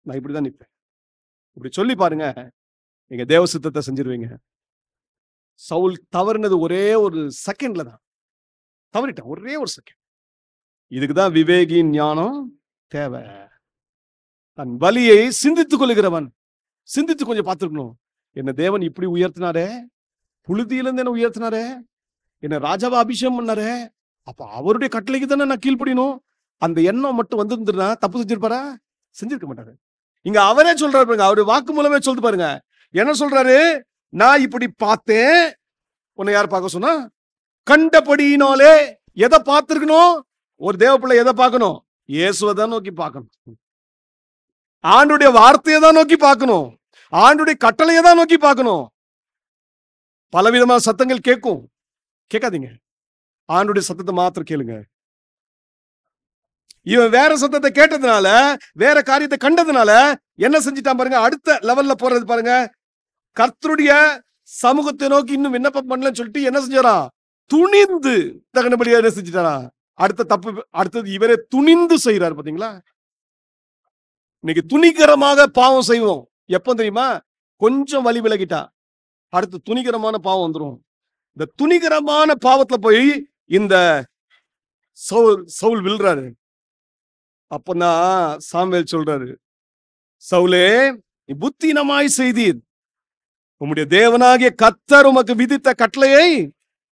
நான் இப்படிதான் நிற்பேன். இப்படி சொல்லி பாருங்க, நீங்க தேவ சித்தத்தை செஞ்சிருவீங்க. சவுல் தவறுனது ஒரே ஒரு செகண்ட்ல தான் தவறிட்டான், ஒரே ஒரு செகண்ட். இதுக்குதான் விவேகியின் ஞானம் தேவை. தன் வலியை சிந்தித்துக் கொள்கிறவன். சிந்தித்து கொஞ்சம் பார்த்திருக்கணும். என்ன தேவன் இப்படி உயர்த்தினாரே, புழுதியிலிருந்து என்ன உயர்த்தினாரே, என்ன ராஜாவா அபிஷேகம் பண்ணாரே, அப்ப அவருடைய கட்டளைக்கு தானே நான் கீழ்ப்படியணும். அந்த எண்ணம் மட்டும் வந்திருந்தா தப்பு செஞ்சிருப்பாரா? செஞ்சிருக்க மாட்டாரு. இங்க அவரே சொல்றாரு பாருங்க, அவரு வாக்கு மூலமே சொல்லிட்டு பாருங்க. என்ன சொல்றாரு? நான் இப்படி பார்த்தேன். உன்னை யார் பார்க்க சொன்னா? கண்டபடியினாலே. எதை பார்த்திருக்கணும்? ஒரு தேவ பிள்ளை எதை பார்க்கணும்? இயேசுவை தான் நோக்கி பார்க்கணும். ஆண்டுடைய வார்த்தையை தான் நோக்கி பார்க்கணும். ஆண்டுடைய கட்டளையை தான் நோக்கி பார்க்கணும். பலவிதமான சத்தங்கள் கேட்கும், கேட்காதீங்க. ஆண்டுடைய சத்தத்தை மாத்திரம் கேளுங்க. இவன் வேற சத்தத்தை கேட்டதுனால, வேற காரியத்தை கண்டதுனால என்ன செஞ்சிட்டான் பாருங்க. அடுத்த லெவல்ல போறது பாருங்க. கர்த்தருடைய சமூகத்தை நோக்கி இன்னும் விண்ணப்பம் பண்ணலன்னு சொல்லிட்டு என்ன செஞ்சாரா? துணிந்து தகுந்தபடியா என்ன செஞ்சிட்டாரா? அடுத்தது இவரே துணிந்து செய்யறாரு. பாத்தீங்களா? இன்னைக்கு துணிகரமாக பாவம் செய்வோம். எப்ப தெரியுமா? கொஞ்சம் வழி விலகிட்டா அடுத்து துணிகரமான பாவம் வந்துடும். இந்த துணிகரமான பாவத்துல போய் இந்த சவுல் விழுறாரு. அப்பதான் சாமுவேல் சொல்றாரு, சவுலே, நீ புத்தினமாய் செய்தீர், உம்முடைய தேவனாகிய கர்த்தர் உமக்கு விதித்த கட்டளையை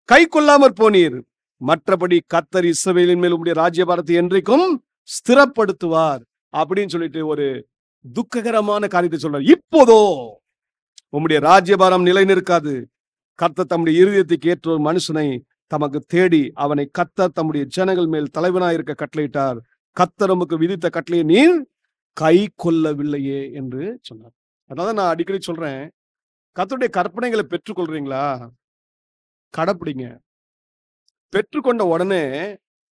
கை கொள்ளாமற் போனீர். மற்றபடி கர்த்தர் இஸ்ரவேலின் மேல் உம்முடைய ராஜ்யபாரத்தை என்றைக்கும் ஸ்திரப்படுத்துவார் அப்படின்னு சொல்லிட்டு ஒரு துக்ககரமான காரியத்தை சொல்றார். இப்போதோ உம்முடைய ராஜ்யபாரம் நிலை நிற்காது. கர்த்தர் தம்முடைய இருதயத்துக்கு ஏற்ற ஒரு மனுஷனை தமக்கு தேடி அவனை கர்த்தர் தம்முடைய ஜனங்கள் மேல் தலைவனாயிருக்க கட்டளையிட்டார். கர்த்தர் உமக்கு விதித்த கட்டளையை நீர் கை கொள்ளவில்லையே என்று சொன்னார். அதனால நான் அடிக்கடி சொல்றேன், கர்த்தருடைய கற்பனைகளை பெற்றுக்கொள்றீங்களா, கடைப்பிடிங்க. பெற்றுக்கொண்ட உடனே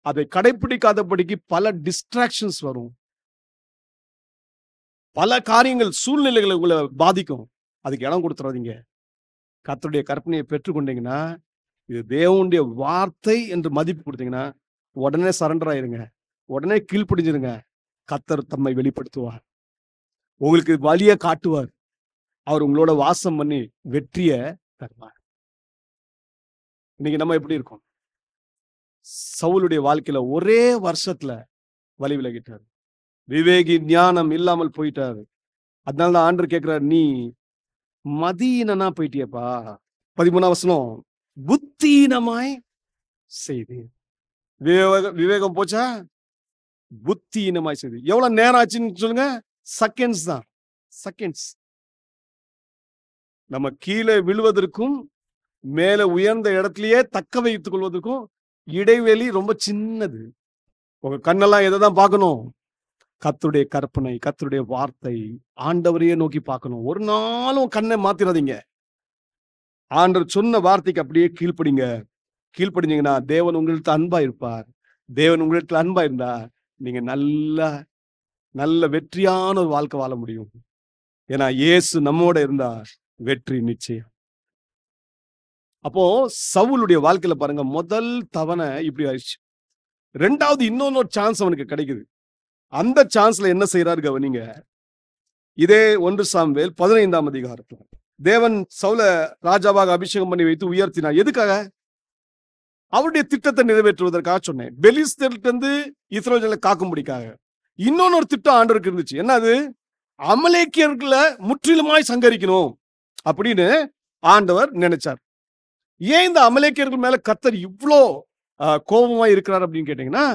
அதை கடைப்பிடிக்காதபடிக்கு பல டிஸ்ட்ராக்ஷன்ஸ் வரும், பல காரியங்கள் சூழ்நிலைகளை உங்களை பாதிக்கும். அதுக்கு இடம் கொடுத்துறாதீங்க. கர்த்தருடைய கற்பனையை பெற்றுக்கொண்டீங்கன்னா, இது தேவனுடைய வார்த்தை என்று மதிப்பு கொடுத்தீங்கன்னா உடனே சரண்டர் ஆயிருங்க, உடனே கீழ்ப்படிஞ்சிருங்க. கர்த்தர் தம்மை வெளிப்படுத்துவார், உங்களுக்கு வழியை காட்டுவார், அவர் உங்களோட வாசம் பண்ணி வெற்றிய தருவார். இன்னைக்கு நம்ம எப்படி இருக்கோம்? சவுலுடைய வாழ்க்கையில ஒரே வருஷத்துல வழி விலகிட்டார், விவேகி ஞானம் இல்லாமல் போயிட்டாரு. அதனாலதான் ஆண்டவர் கேட்கிறார், நீ மதியினா போயிட்டியப்பா. 13ஆம் வசனம், புத்தீனமாய் செய்து. விவேகம் போச்சா? புத்தீனமாய் செய்து. எவ்வளவு நேரம் ஆச்சுன்னு சொல்லுங்க? செகண்ட்ஸ் தான், செகண்ட்ஸ். நம்ம கீழே விழுவதற்கும் மேல உயர்ந்த இடத்திலேயே தக்க வைத்துக் கொள்வதற்கும் இடைவெளி ரொம்ப சின்னது. உங்க கண்ணெல்லாம் எதை தான் பார்க்கணும்? கர்த்தருடைய கற்பனை, கர்த்தருடைய வார்த்தை, ஆண்டவரையே நோக்கி பார்க்கணும். ஒரு நாளும் கண்ணை மாத்திராதீங்க. ஆண்டவர் சொன்ன வார்த்தைக்கு அப்படியே கீழ்ப்படிங்க. கீழ்ப்படிஞ்சீங்கன்னா தேவன் உங்கள்ட்ட அன்பா இருப்பார். தேவன் உங்கள்ட்ட அன்பா இருந்தா நீங்க நல்ல நல்ல வெற்றியான ஒரு வாழ்க்கை வாழ முடியும். ஏன்னா இயேசு நம்மோட இருந்தா வெற்றி நிச்சயம். அப்போ சவுலுடைய வாழ்க்கையில பாருங்க, முதல் தவணை இப்படி ஆயிடுச்சு. ரெண்டாவது இன்னொரு சான்ஸ் அவனுக்கு கிடைக்குது. அந்த சான்ஸ்ல என்ன செய்யறாரு கவனிங்க. இதே 1 சாமுவேல் 15ஆம் அதிகாரத்துல தேவன் சவுல ராஜாவாக அபிஷேகம் பண்ணி வைத்து உயர்த்தினார். எதுக்காக? அவருடைய திட்டத்தை நிறைவேற்றுவதற்காக சொன்னேன். பெலிஸ்தரிலிருந்து இஸ்ரவேலை காக்கும்படிக்காக. இன்னொன்னு திட்டம் ஆண்டவருக்கு இருந்துச்சு. என்னது? அமலேக்கியர்களை முற்றிலுமாய் சங்கரிக்கணும் அப்படின்னு ஆண்டவர் நினைச்சார். ஏன் இந்த அமலேக்கியர்கள் மேல கர்த்தர் இவ்வளோ கோபமா இருக்கிறார் அப்படின்னு கேட்டீங்கன்னா,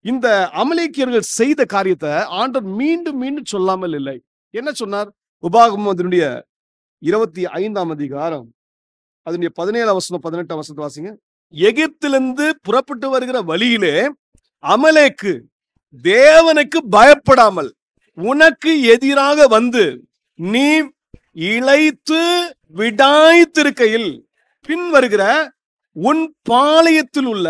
இந்த அமலேக்கியர்கள் செய்த காரியத்தை ஆண்டவர் மீண்டும் மீண்டும் சொல்லாமல் இல்லை. என்ன சொன்னார்? உபாகமம் அதனுடைய 25ஆம் அதிகாரம் அதனுடைய 17ஆம் வசனம் 18ஆம் வசனத்தை வாசிங்க. எகிப்திலிருந்து புறப்பட்டு வருகிற வழியிலே அமலேக்கு தேவனுக்கு பயப்படாமல் உனக்கு எதிராக வந்து நீ இளைத்து விடாய்த்திருக்கையில் பின் வருகிற உன் பாளையத்தில் உள்ள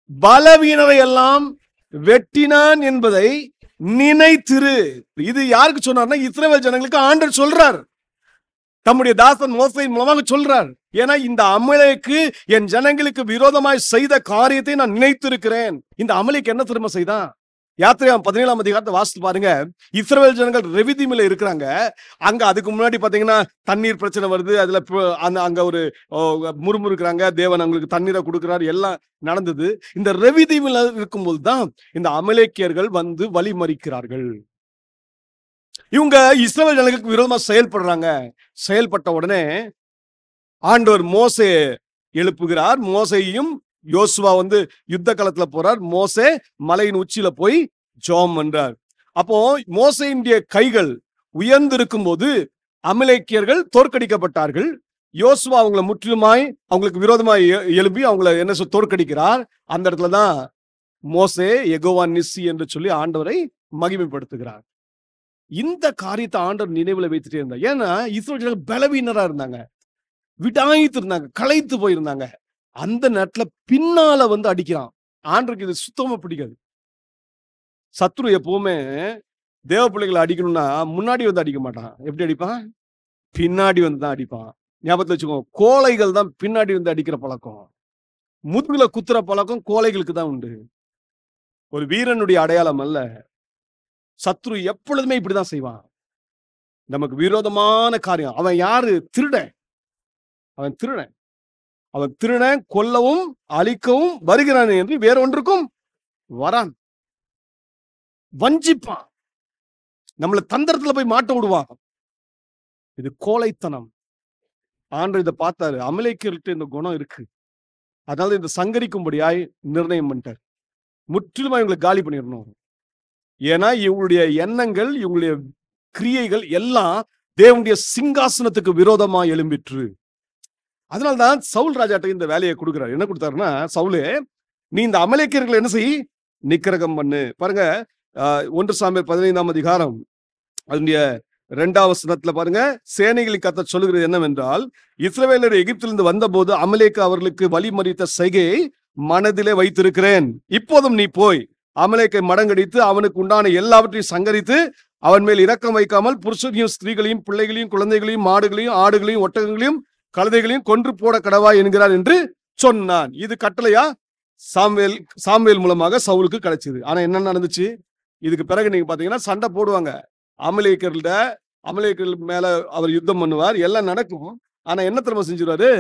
பலவீனரை எல்லாம் வெட்டினான் என்பதை நினைத்திரு. இது யாருக்கு சொன்னார்னா, இஸ்ரவேல் ஜனங்களுக்கு ஆண்டவர் சொல்றார். தம்முடைய தாசன் மோசேயின் மூலமாக சொல்றார். ஏன்னா இந்த அமலேக்கு என் ஜனங்களுக்கு விரோதமாய் செய்த காரியத்தை நான் நினைத்திருக்கிறேன். இந்த அமலேக்கு என்ன திரும்ப செய்தான்? யாத்திரையாம் 17ஆம் அதிகாரத்தை வாசித்து பாருங்க. இஸ்ரவேல் ஜனங்கள் ரெவிதீமில இருக்கிறாங்க. அங்க அதுக்கு முன்னாடி பாத்தீங்கன்னா தண்ணீர் பிரச்சனை வருது. அதுல அங்க ஒரு முறுமுறுக்கிறாங்க. தேவன் அவங்களுக்கு தண்ணீரை கொடுக்கிறார். எல்லாம் நடந்தது. இந்த ரெவிதீமில இருக்கும்போது தான் இந்த அமலேக்கியர்கள் வந்து வழி மறிக்கிறார்கள். இவங்க இஸ்ரவேல் ஜனங்களுக்கு விரோதமா செயல்படுறாங்க. செயல்பட்ட உடனே ஆண்டவர் மோசே எழுப்புகிறார். மோசையும் யோசுவா வந்து யுத்த களத்துல போறார். மோசே மலையின் உச்சியில போய் ஜெபம் பண்றார். அப்போ மோசேயினுடைய கைகள் உயர்ந்திருக்கும் போது அமலேக்கியர்கள் தோற்கடிக்கப்பட்டார்கள். யோசுவா அவங்களை முற்றிலுமாய் அவங்களுக்கு விரோதமாய் எழுப்பி அவங்களை என்ன தோற்கடிக்கிறார். அந்த இடத்துலதான் மோசே யெகோவா நிஸ்ஸி என்று சொல்லி ஆண்டவரை மகிமைப்படுத்துகிறார். இந்த காரியத்தை ஆண்டவர் நினைவுல வைத்துட்டே இருந்தார். ஏன்னா இஸ்ரவேல் பலவீனரா இருந்தாங்க, விடாய்த்து இருந்தாங்க, களைத்து போயிருந்தாங்க. அந்த நேரத்துல பின்னால வந்து அடிக்கிறான். ஆண்டருக்கு இது சுத்தமா பிடிக்காது. சத்ரு எப்பவுமே தேவ பிள்ளைகளை அடிக்கணும்னா முன்னாடி வந்து அடிக்க மாட்டான். எப்படி அடிப்பான்? பின்னாடி வந்து தான் அடிப்பான். ஞாபகத்துல வச்சுக்கோ, கோழைகள் தான் பின்னாடி வந்து அடிக்கிற பழக்கம். முதுகுல குத்துற பழக்கம் கோழைகளுக்கு தான் உண்டு. ஒரு வீரனுடைய அடையாளம் அல்ல. சத்ரு எப்பொழுதுமே இப்படிதான் செய்வான். நமக்கு விரோதமான காரியம். அவன் யாரு? திருடன். அவன் திருடன். அவன் திருடன், கொல்லவும் அழிக்கவும் வருகிறான் என்று வேறொன்றுக்கும் வரான். வஞ்சிப்பான், நம்மளை தந்திரத்துல போய் மாட்ட விடுவான். இது கோழைத்தனம். ஆண்டவர் இதை பார்த்தாரு. அமலேக்கியர்கிட்ட இந்த குணம் இருக்கு. அதனால இந்த சங்கரிக்கும்படியாய் நிர்ணயம் பண்ணிட்டார். முற்றிலுமா இவங்களை காலி பண்ணிடணும். ஏன்னா இவங்களுடைய எண்ணங்கள், இவங்களுடைய கிரியைகள் எல்லாம் தேவனுடைய சிங்காசனத்துக்கு விரோதமா எழும்பிற்று. அதனால்தான் சவுல் ராஜாட்ட இந்த வேலையை கொடுக்கிறார். என்ன கொடுத்தாருன்னா, சவுலே, நீ இந்த அமலேக்கியர்களை என்ன செய், நிக்கிரகம் பண்ணு. பாருங்க, 1 சாமுவேல் 15ஆம் அதிகாரம் அதனுடைய 2ஆம் வசனத்துல பாருங்க, சேனைகளின் கர்த்தர் சொல்லுகிறது என்னவென்றால், இஸ்ரவேலர் எகிப்திலிருந்து வந்தபோது அமலேக்கு அவர்களுக்கு வழிமறித்த செய்கையை மனதிலே வைத்திருக்கிறேன். இப்போதும் நீ போய் அமலேக்கை மடங்கடித்து அவனுக்கு உண்டான எல்லாவற்றையும் சங்கரித்து அவன் மேல் இரக்கம் வைக்காமல் புருஷனையும் ஸ்திரீகளையும் பிள்ளைகளையும் குழந்தைகளையும் மாடுகளையும் ஆடுகளையும் ஒட்டகங்களையும் கழுதைகளையும் கொன்று போட கடவாய் என்கிறார் என்று சொன்னான். இது கட்டளையா சாமுவேல் மூலமாக சவுலுக்கு கிடைச்சது. ஆனா என்ன நடந்துச்சு? இதுக்கு பிறகு நீங்க பாத்தீங்கன்னா சண்டை போடுவாங்க. அமலேக்கர்கள் மேல அவர் யுத்தம் பண்ணுவார், எல்லாம் நடக்கும். ஆனா என்ன திரும்ப செஞ்சிருவாரு?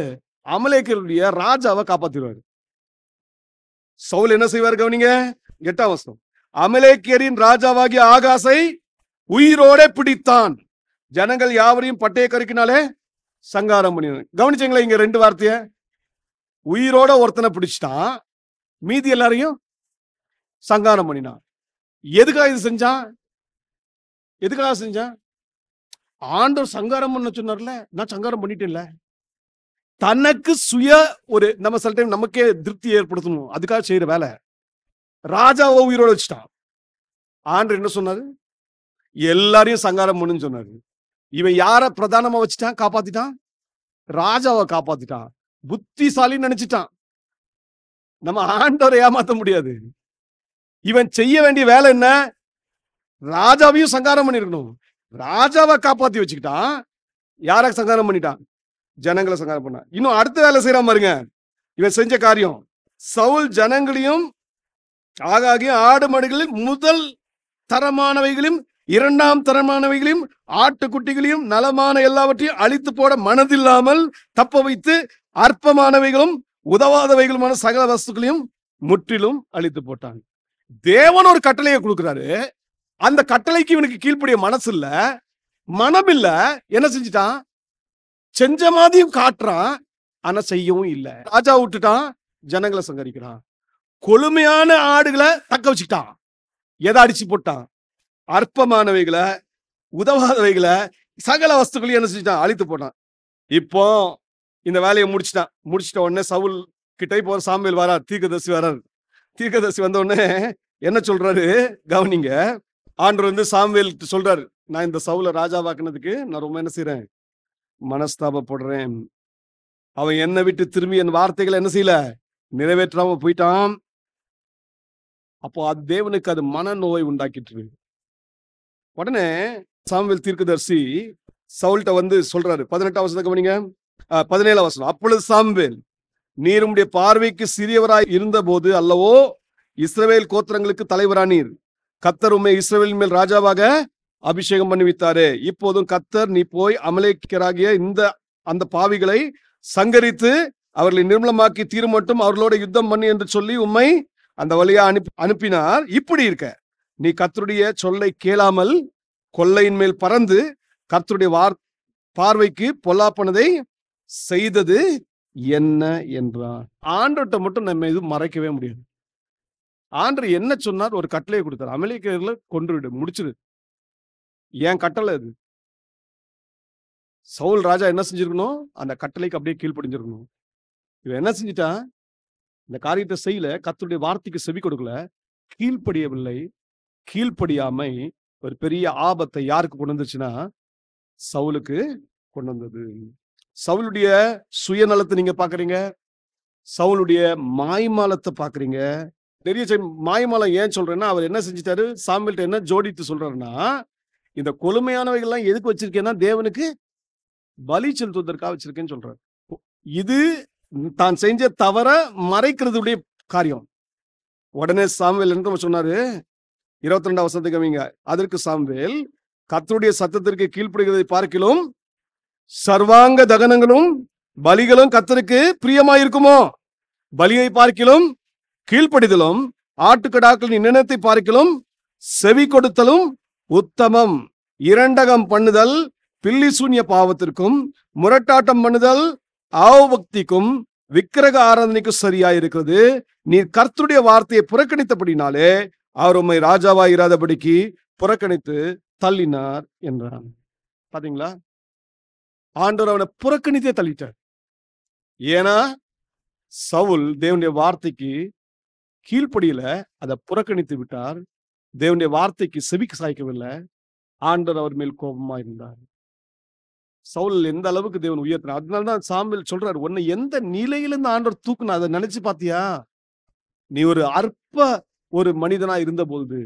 அமலேக்கருடைய ராஜாவை காப்பாத்திடுவாரு. சவுல் என்ன செய்வார் கவனிங்க, 8ஆம் வசனம். அமலேக்கியரின் ராஜாவாகிய ஆகாசை உயிரோட பிடித்தான், ஜனங்கள் யாவரையும் பட்டய கருக்கினாலே சங்காரம் பண்ணினான். கவனிச்சீங்களா இங்க 2 வார்த்தைய? உயிரோட ஒருத்தனை பிடிச்சிட்டான், மீதி எல்லாரையும் சங்காரம் பண்ணினான். எதுக்காக இது செஞ்சான்? எதுக்காக செஞ்சான்? ஆண்டவர் சங்காரம் பண்ண சொன்னார்ல, நான் சங்காரம் பண்ணிட்டேன்ல. தனக்கு சுய ஒரு நம்ம சில டைம் நமக்கே திருப்தி ஏற்படுத்தணும், அதுக்காக செய்யற வேலை. ராஜாவை உயிரோட வச்சுட்டான். ஆண்டவர் என்ன சொன்னாரு? எல்லாரையும் சங்காரம் பண்ணுன்னு சொன்னாரு. இவன் யார பிரதானமா வச்சுட்டான், காப்பாத்திட்டான்? ராஜாவை காப்பாத்திட்டான். புத்திசாலின்னு நினைச்சிட்டான். நம்ம ஆண்டவரை ஏமாத்த முடியாது. இவன் செய்ய வேண்டிய வேலை என்ன? ராஜாவையும் சங்காரம் பண்ணிருக்கணும். ராஜாவை காப்பாத்தி வச்சுக்கிட்டான். யார சங்காரம் பண்ணிட்டான்? ஜனங்களை சங்காரம் பண்ணான். இன்னும் அடுத்த வேலை செய்யறான் பாருங்க. இவன் செஞ்ச காரியம், சவுல் ஜனங்களையும் ஆகாகிய ஆடு மாடுகளில் முதல் தரமானவைகளையும் 2ஆம் தரமானவைகளையும் ஆட்டுக்குட்டிகளையும் நலமான எல்லாவற்றையும் அழித்து போட மனதில்லாமல் தப்ப வைத்து அற்பமானவைகளும் உதவாதவைகளுமான சகல வஸ்துக்களையும் முற்றிலும் அழித்து போட்டான். தேவன் ஒரு கட்டளையை கொடுக்கிறாரு. அந்த கட்டளைக்கு இவனுக்கு கீழ்ப்படிய மனசு இல்ல, மனம் இல்ல. என்ன செஞ்சிட்டான்? செஞ்ச மாதிரியும் காட்டுறான், ஆனா செய்யவும் இல்ல. ராஜா விட்டுட்டான், ஜனங்களை சங்கரிக்கிறான். கொழுமையான ஆடுகளை தக்க வச்சுக்கிட்டான், எதை அடிச்சு போட்டான்? அற்பமானவைகளை உதவாதவைகளை சகல வஸ்துக்களையும் என்ன செஞ்சிட்டான்? அழித்து போட்டான். இப்போ இந்த வேலையை முடிச்சிட்ட உடனே சவுல் கிட்ட இப்போ சாமுவேல் வரார், தீர்க்கதரிசி வரார். தீர்க்கதரிசி வந்த உடனே என்ன சொல்றாரு கவனிங்க. ஆண்டவர் சாமுவேல் சொல்றாரு, நான் இந்த சவுலை ராஜாவாக்குனதுக்கு நான் ரொம்ப என்ன செய்யறேன், மனஸ்தாபப்படுறேன். அவன் என்னை விட்டு திரும்பி என் வார்த்தைகளை என்ன செய்யல, நிறைவேற்றாம போயிட்டான். அப்போ அது தேவனுக்கு அது மனநோய் உண்டாக்கிட்டு. உடனே சாமுவேல் தீர்க்கதரிசி சவுல்கிட்ட சொல்றாரு, 18ஆம் வசனத்தை கவனிங்க, 17ஆம் வசனம். அப்பொழுது சாமுவேல், நீர் உம்முடைய பார்வைக்கு சிறியவராய் இருந்த போது அல்லவோ இஸ்ரவேல் கோத்திரங்களுக்கு தலைவரானீர். கர்த்தர் உம்மை இஸ்ரவேலின் மேல் ராஜாவாக அபிஷேகம் பண்ணிவித்தாரே. இப்போதும் கர்த்தர், நீ போய் அமலேக்கியராகிய அந்த பாவிகளை சங்கரித்து அவர்களை நிர்மலமாக்கி தீரு மட்டும் அவர்களோட யுத்தம் பண்ணி என்று சொல்லி உம்மை அந்த வழியா அனுப்பினார். இப்படி இருக்க நீ கர்த்தருடைய சொல்லை கேளாமல் கொள்ளையின் மேல் பறந்து கர்த்தருடைய பார்வைக்கு பொல்லாப்பனதை செய்தது என்ன என்றார். ஆண்டவர்கிட்ட மட்டும் நம்ம இது மறைக்கவே முடியாது. ஆண்டவர் என்ன சொன்னார்? ஒரு கட்டளையை கொடுத்தார், அமலேக்கியர்களை கொன்றுவிடு, முடிச்சிரு. ஏன் கட்டளை அது. சவுல் ராஜா என்ன செஞ்சிருக்கணும்? அந்த கட்டளைக்கு அப்படியே கீழ்ப்படிஞ்சிருக்கணும். இவன் என்ன செஞ்சிட்டான்? இந்த காரியத்தை செய்யல, கர்த்தருடைய வார்த்தைக்கு செவி கொடுக்கல, கீழ்ப்படியவில்லை. கீழ்ப்படியாமை ஒரு பெரிய ஆபத்தை யாருக்கு கொண்டு வந்துச்சுன்னா சவுலுக்கு கொண்டு வந்தது. சவுலுடைய சுயநலத்தை நீங்க பாக்குறீங்க, சவுலுடைய மாய்மாலத்தை பாக்குறீங்க. நிறைய மாய்மாலம் ஏன் சொல்றேன்னா, அவர் என்ன செஞ்சிட்டாரு, சாமுவேல்ட்ட என்ன ஜோடித்து சொல்றாருன்னா, இந்த கொழுமையானவைகள்லாம் எதுக்கு வச்சிருக்கேன்னா தேவனுக்கு பலி செலுத்துவதற்காக வச்சிருக்கேன்னு சொல்றாரு. இது தான் செஞ்ச தவற மறைக்கிறதுடைய காரியம். உடனே சாமுவேல் என்ன சொன்னாரு, 22ஆம் வசனத்துக்கு கவனிங்க. அதற்கு சாமுவேல், கர்த்தருடைய சத்தத்திற்கு கீழ்ப்படுகிறதை பார்க்கிலும் சர்வாங்க தகனங்களும் பலிகளும் கர்த்தருக்கு பிரியமாயிருக்குமோ? பலியை பார்க்கிலும் கீழ்ப்படிதலும் ஆட்டுக்கடாக்களின் நினைத்தை பார்க்கிலும் செவி கொடுத்தலும் உத்தமம். இரண்டகம் பண்ணுதல் பில்லி சூன்ய பாவத்திற்கும் முரட்டாட்டம் பண்ணுதல் அவபக்திக்கும் விக்கிரக ஆராதனைக்கு சரியா இருக்கிறது. நீர் கர்த்தருடைய வார்த்தையை புறக்கணித்தபடினாலே அவர் உம்மை ராஜாவாய் இராதபடிக்கு புறக்கணித்து தள்ளினார் என்றான். பாத்தீங்களா? ஆண்டவர் அவனை புறக்கணித்தே தள்ளிட்டார். ஏன்னா சவுல் தேவனுடைய வார்த்தைக்கு கீழ்ப்படியில, அதை புறக்கணித்து விட்டார். தேவனுடைய வார்த்தைக்கு செவிக்கு சாய்க்கவில்லை. ஆண்டவர் அவர் மேல் கோபமா இருந்தார். சவுல் எந்த அளவுக்கு தேவன் உயர்த்தினார். அதனாலதான் சாமுவேல் சொல்றாரு, உன்னை எந்த நிலையிலிருந்து ஆண்டவர் தூக்குனா அதை நினைச்சு பாத்தியா? நீ ஒரு அற்ப ஒரு மனிதனா இருந்த பொழுது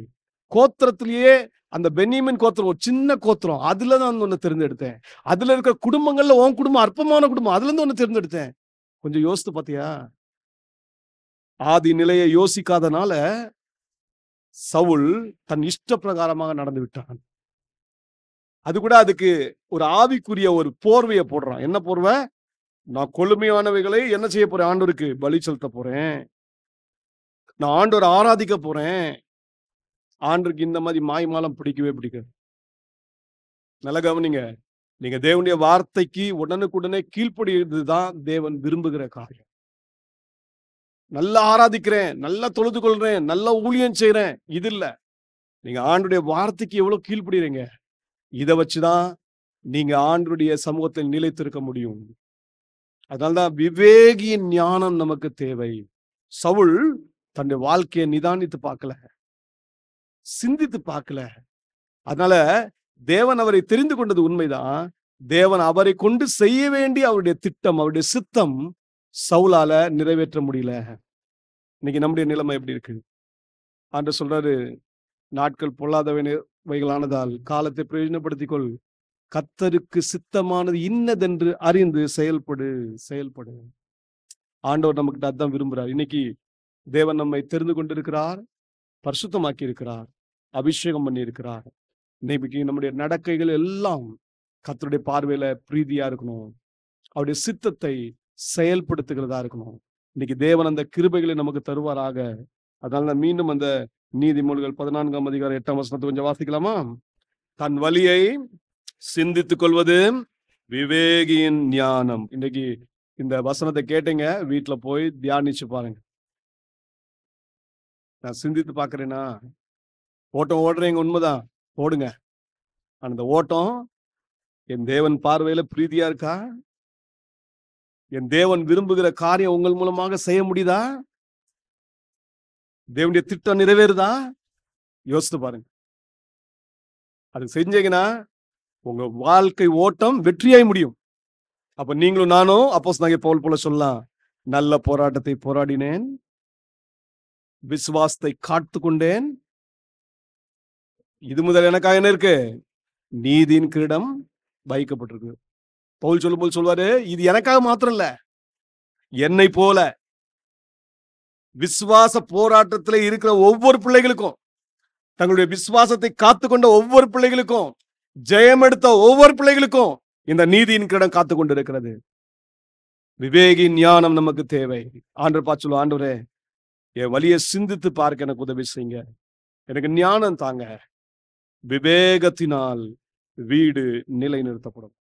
கோத்திரத்திலேயே அந்த பென்யமீன் கோத்திரம் ஒரு சின்ன கோத்திரம், அதுலதான் ஒன்னு தேர்ந்தெடுத்தேன். அதுல இருக்கிற குடும்பங்கள்ல உன் குடும்பம் அற்பமான குடும்பம், அதுல இருந்து ஒன்னு தேர்ந்தெடுத்தேன். கொஞ்சம் யோசித்து பாத்தியா? ஆதி நிலையை யோசிக்காதனால சவுல் தன் இஷ்ட பிரகாரமாக நடந்து விட்டான். அது கூட அதுக்கு ஒரு ஆவிக்குரிய ஒரு போர்வையை போடுறான். என்ன போர்வை? நான் கொழுமையானவைகளை என்ன செய்ய போறேன்? ஆண்டவருக்கு பலி செலுத்த போறேன், நான் ஆண்டவரை ஆராதிக்க போறேன். ஆண்டவருக்கு இந்த மாதிரி மாய்மாலம் பிடிக்கவே பிடிக்காது. நல்ல கவனிங்க, நீங்க தேவனுடைய வார்த்தைக்கு உடனுக்குடனே கீழ்ப்படியதுதான் தேவன் விரும்புகிற காரியம். நல்லா ஆராதிக்கிறேன், நல்லா தொழுது கொள்றேன், நல்ல ஊழியம் செய்யறேன், இது இல்ல. நீங்க ஆண்டவருடைய வார்த்தைக்கு எவ்வளவு கீழ்ப்படிறீங்க, இதை வச்சுதான் நீங்க ஆண்டவருடைய சமூகத்தில் நிலைத்திருக்க முடியும். அதனால்தான் விவேகியின் ஞானம் நமக்கு தேவை. சவுல் தன்னுடைய வாழ்க்கையை நிதானித்து பார்க்கல, சிந்தித்து பார்க்கல. அதனால தேவன் அவரை தெரிந்து கொண்டது உண்மைதான். தேவன் அவரை கொண்டு செய்ய வேண்டிய அவருடைய திட்டம், அவருடைய சித்தம் சவுலால நிறைவேற்ற முடியல. இன்னைக்கு நம்முடைய நிலைமை எப்படி இருக்கு? ஆண்டவர் சொல்றாரு, நாட்கள் பொல்லாதவைகளானதால் காலத்தை பிரயோஜனப்படுத்திக்கொள், கர்த்தருக்கு சித்தமானது இன்னதென்று அறிந்து செயல்படு. ஆண்டவர் நமக்கு அதான் விரும்புறார். இன்னைக்கு தேவன் நம்மை தெரிந்து கொண்டிருக்கிறார், பரிசுத்தமாக்கி இருக்கிறார், அபிஷேகம் பண்ணி இருக்கிறார். இன்னைக்கு நம்முடைய நடக்கைகள் எல்லாம் கர்த்தருடைய பார்வையில பிரீதியா இருக்கணும், அவருடைய சித்தத்தை செயல்படுத்துகிறதா இருக்கணும். இன்னைக்கு தேவன் அந்த கிருபைகளை நமக்கு தருவாராக. அதனால மீண்டும் அந்த நீதிமொழிகள் 14ஆம் அதிகாரம் 8ஆம் வசனத்தை கொஞ்சம் வாசிக்கலாமா? தன் வழியை சிந்தித்துக் கொள்வது விவேகியின் ஞானம். இன்னைக்கு இந்த வசனத்தை கேட்டீங்க, வீட்டுல போய் தியானிச்சு பாருங்க. நான் சிந்தித்து பாக்குறேன்னா, ஓட்டம் ஓடுறீங்க, உண்மைதான், ஓடுங்க. அந்த ஓட்டம் என் தேவன் பார்வையில பிரீதியா இருக்கா? என் தேவன் விரும்புகிற காரியம் உங்கள் மூலமாக செய்ய முடியுதா? தேவனுடைய திட்டம் நிறைவேறுதா? யோசித்து பாருங்க. அது செஞ்சீங்கன்னா உங்க வாழ்க்கை ஓட்டம் வெற்றியாய் முடியும். அப்ப நீங்களும் நானும் அப்போஸ்தலனாகிய பவுல் போல சொல்லலாம், நல்ல போராட்டத்தை போராடினேன், விசுவாசத்தை காத்து கொண்டேன், இது முதல் எனக்காக என்ன இருக்கு? நீதியின் கிரீடம் வைக்கப்பட்டிருக்கு. பவுல் சொல்லும் போது சொல்வாரு, இது எனக்காக மாத்திரம் இல்ல, என்னை போல விசுவாச போராட்டத்தில் இருக்கிற ஒவ்வொரு பிள்ளைகளுக்கும், தங்களுடைய விசுவாசத்தை காத்துக்கொண்ட ஒவ்வொரு பிள்ளைகளுக்கும், ஜெயம் எடுத்த ஒவ்வொரு பிள்ளைகளுக்கும் இந்த நீதியின் கிரீடம் காத்து கொண்டு இருக்கிறது. விவேகின் ஞானம் நமக்கு தேவை. ஆண்டவர் பார்த்து சொல்லுவோம், ஆண்டவரே என் வழியை சிந்தித்து பார்க்க எனக்கு உதவி செய்யுங்க, எனக்கு ஞானம் தாங்க. விவேகத்தினால் வீடு நிலை நிறுத்தப்படும்.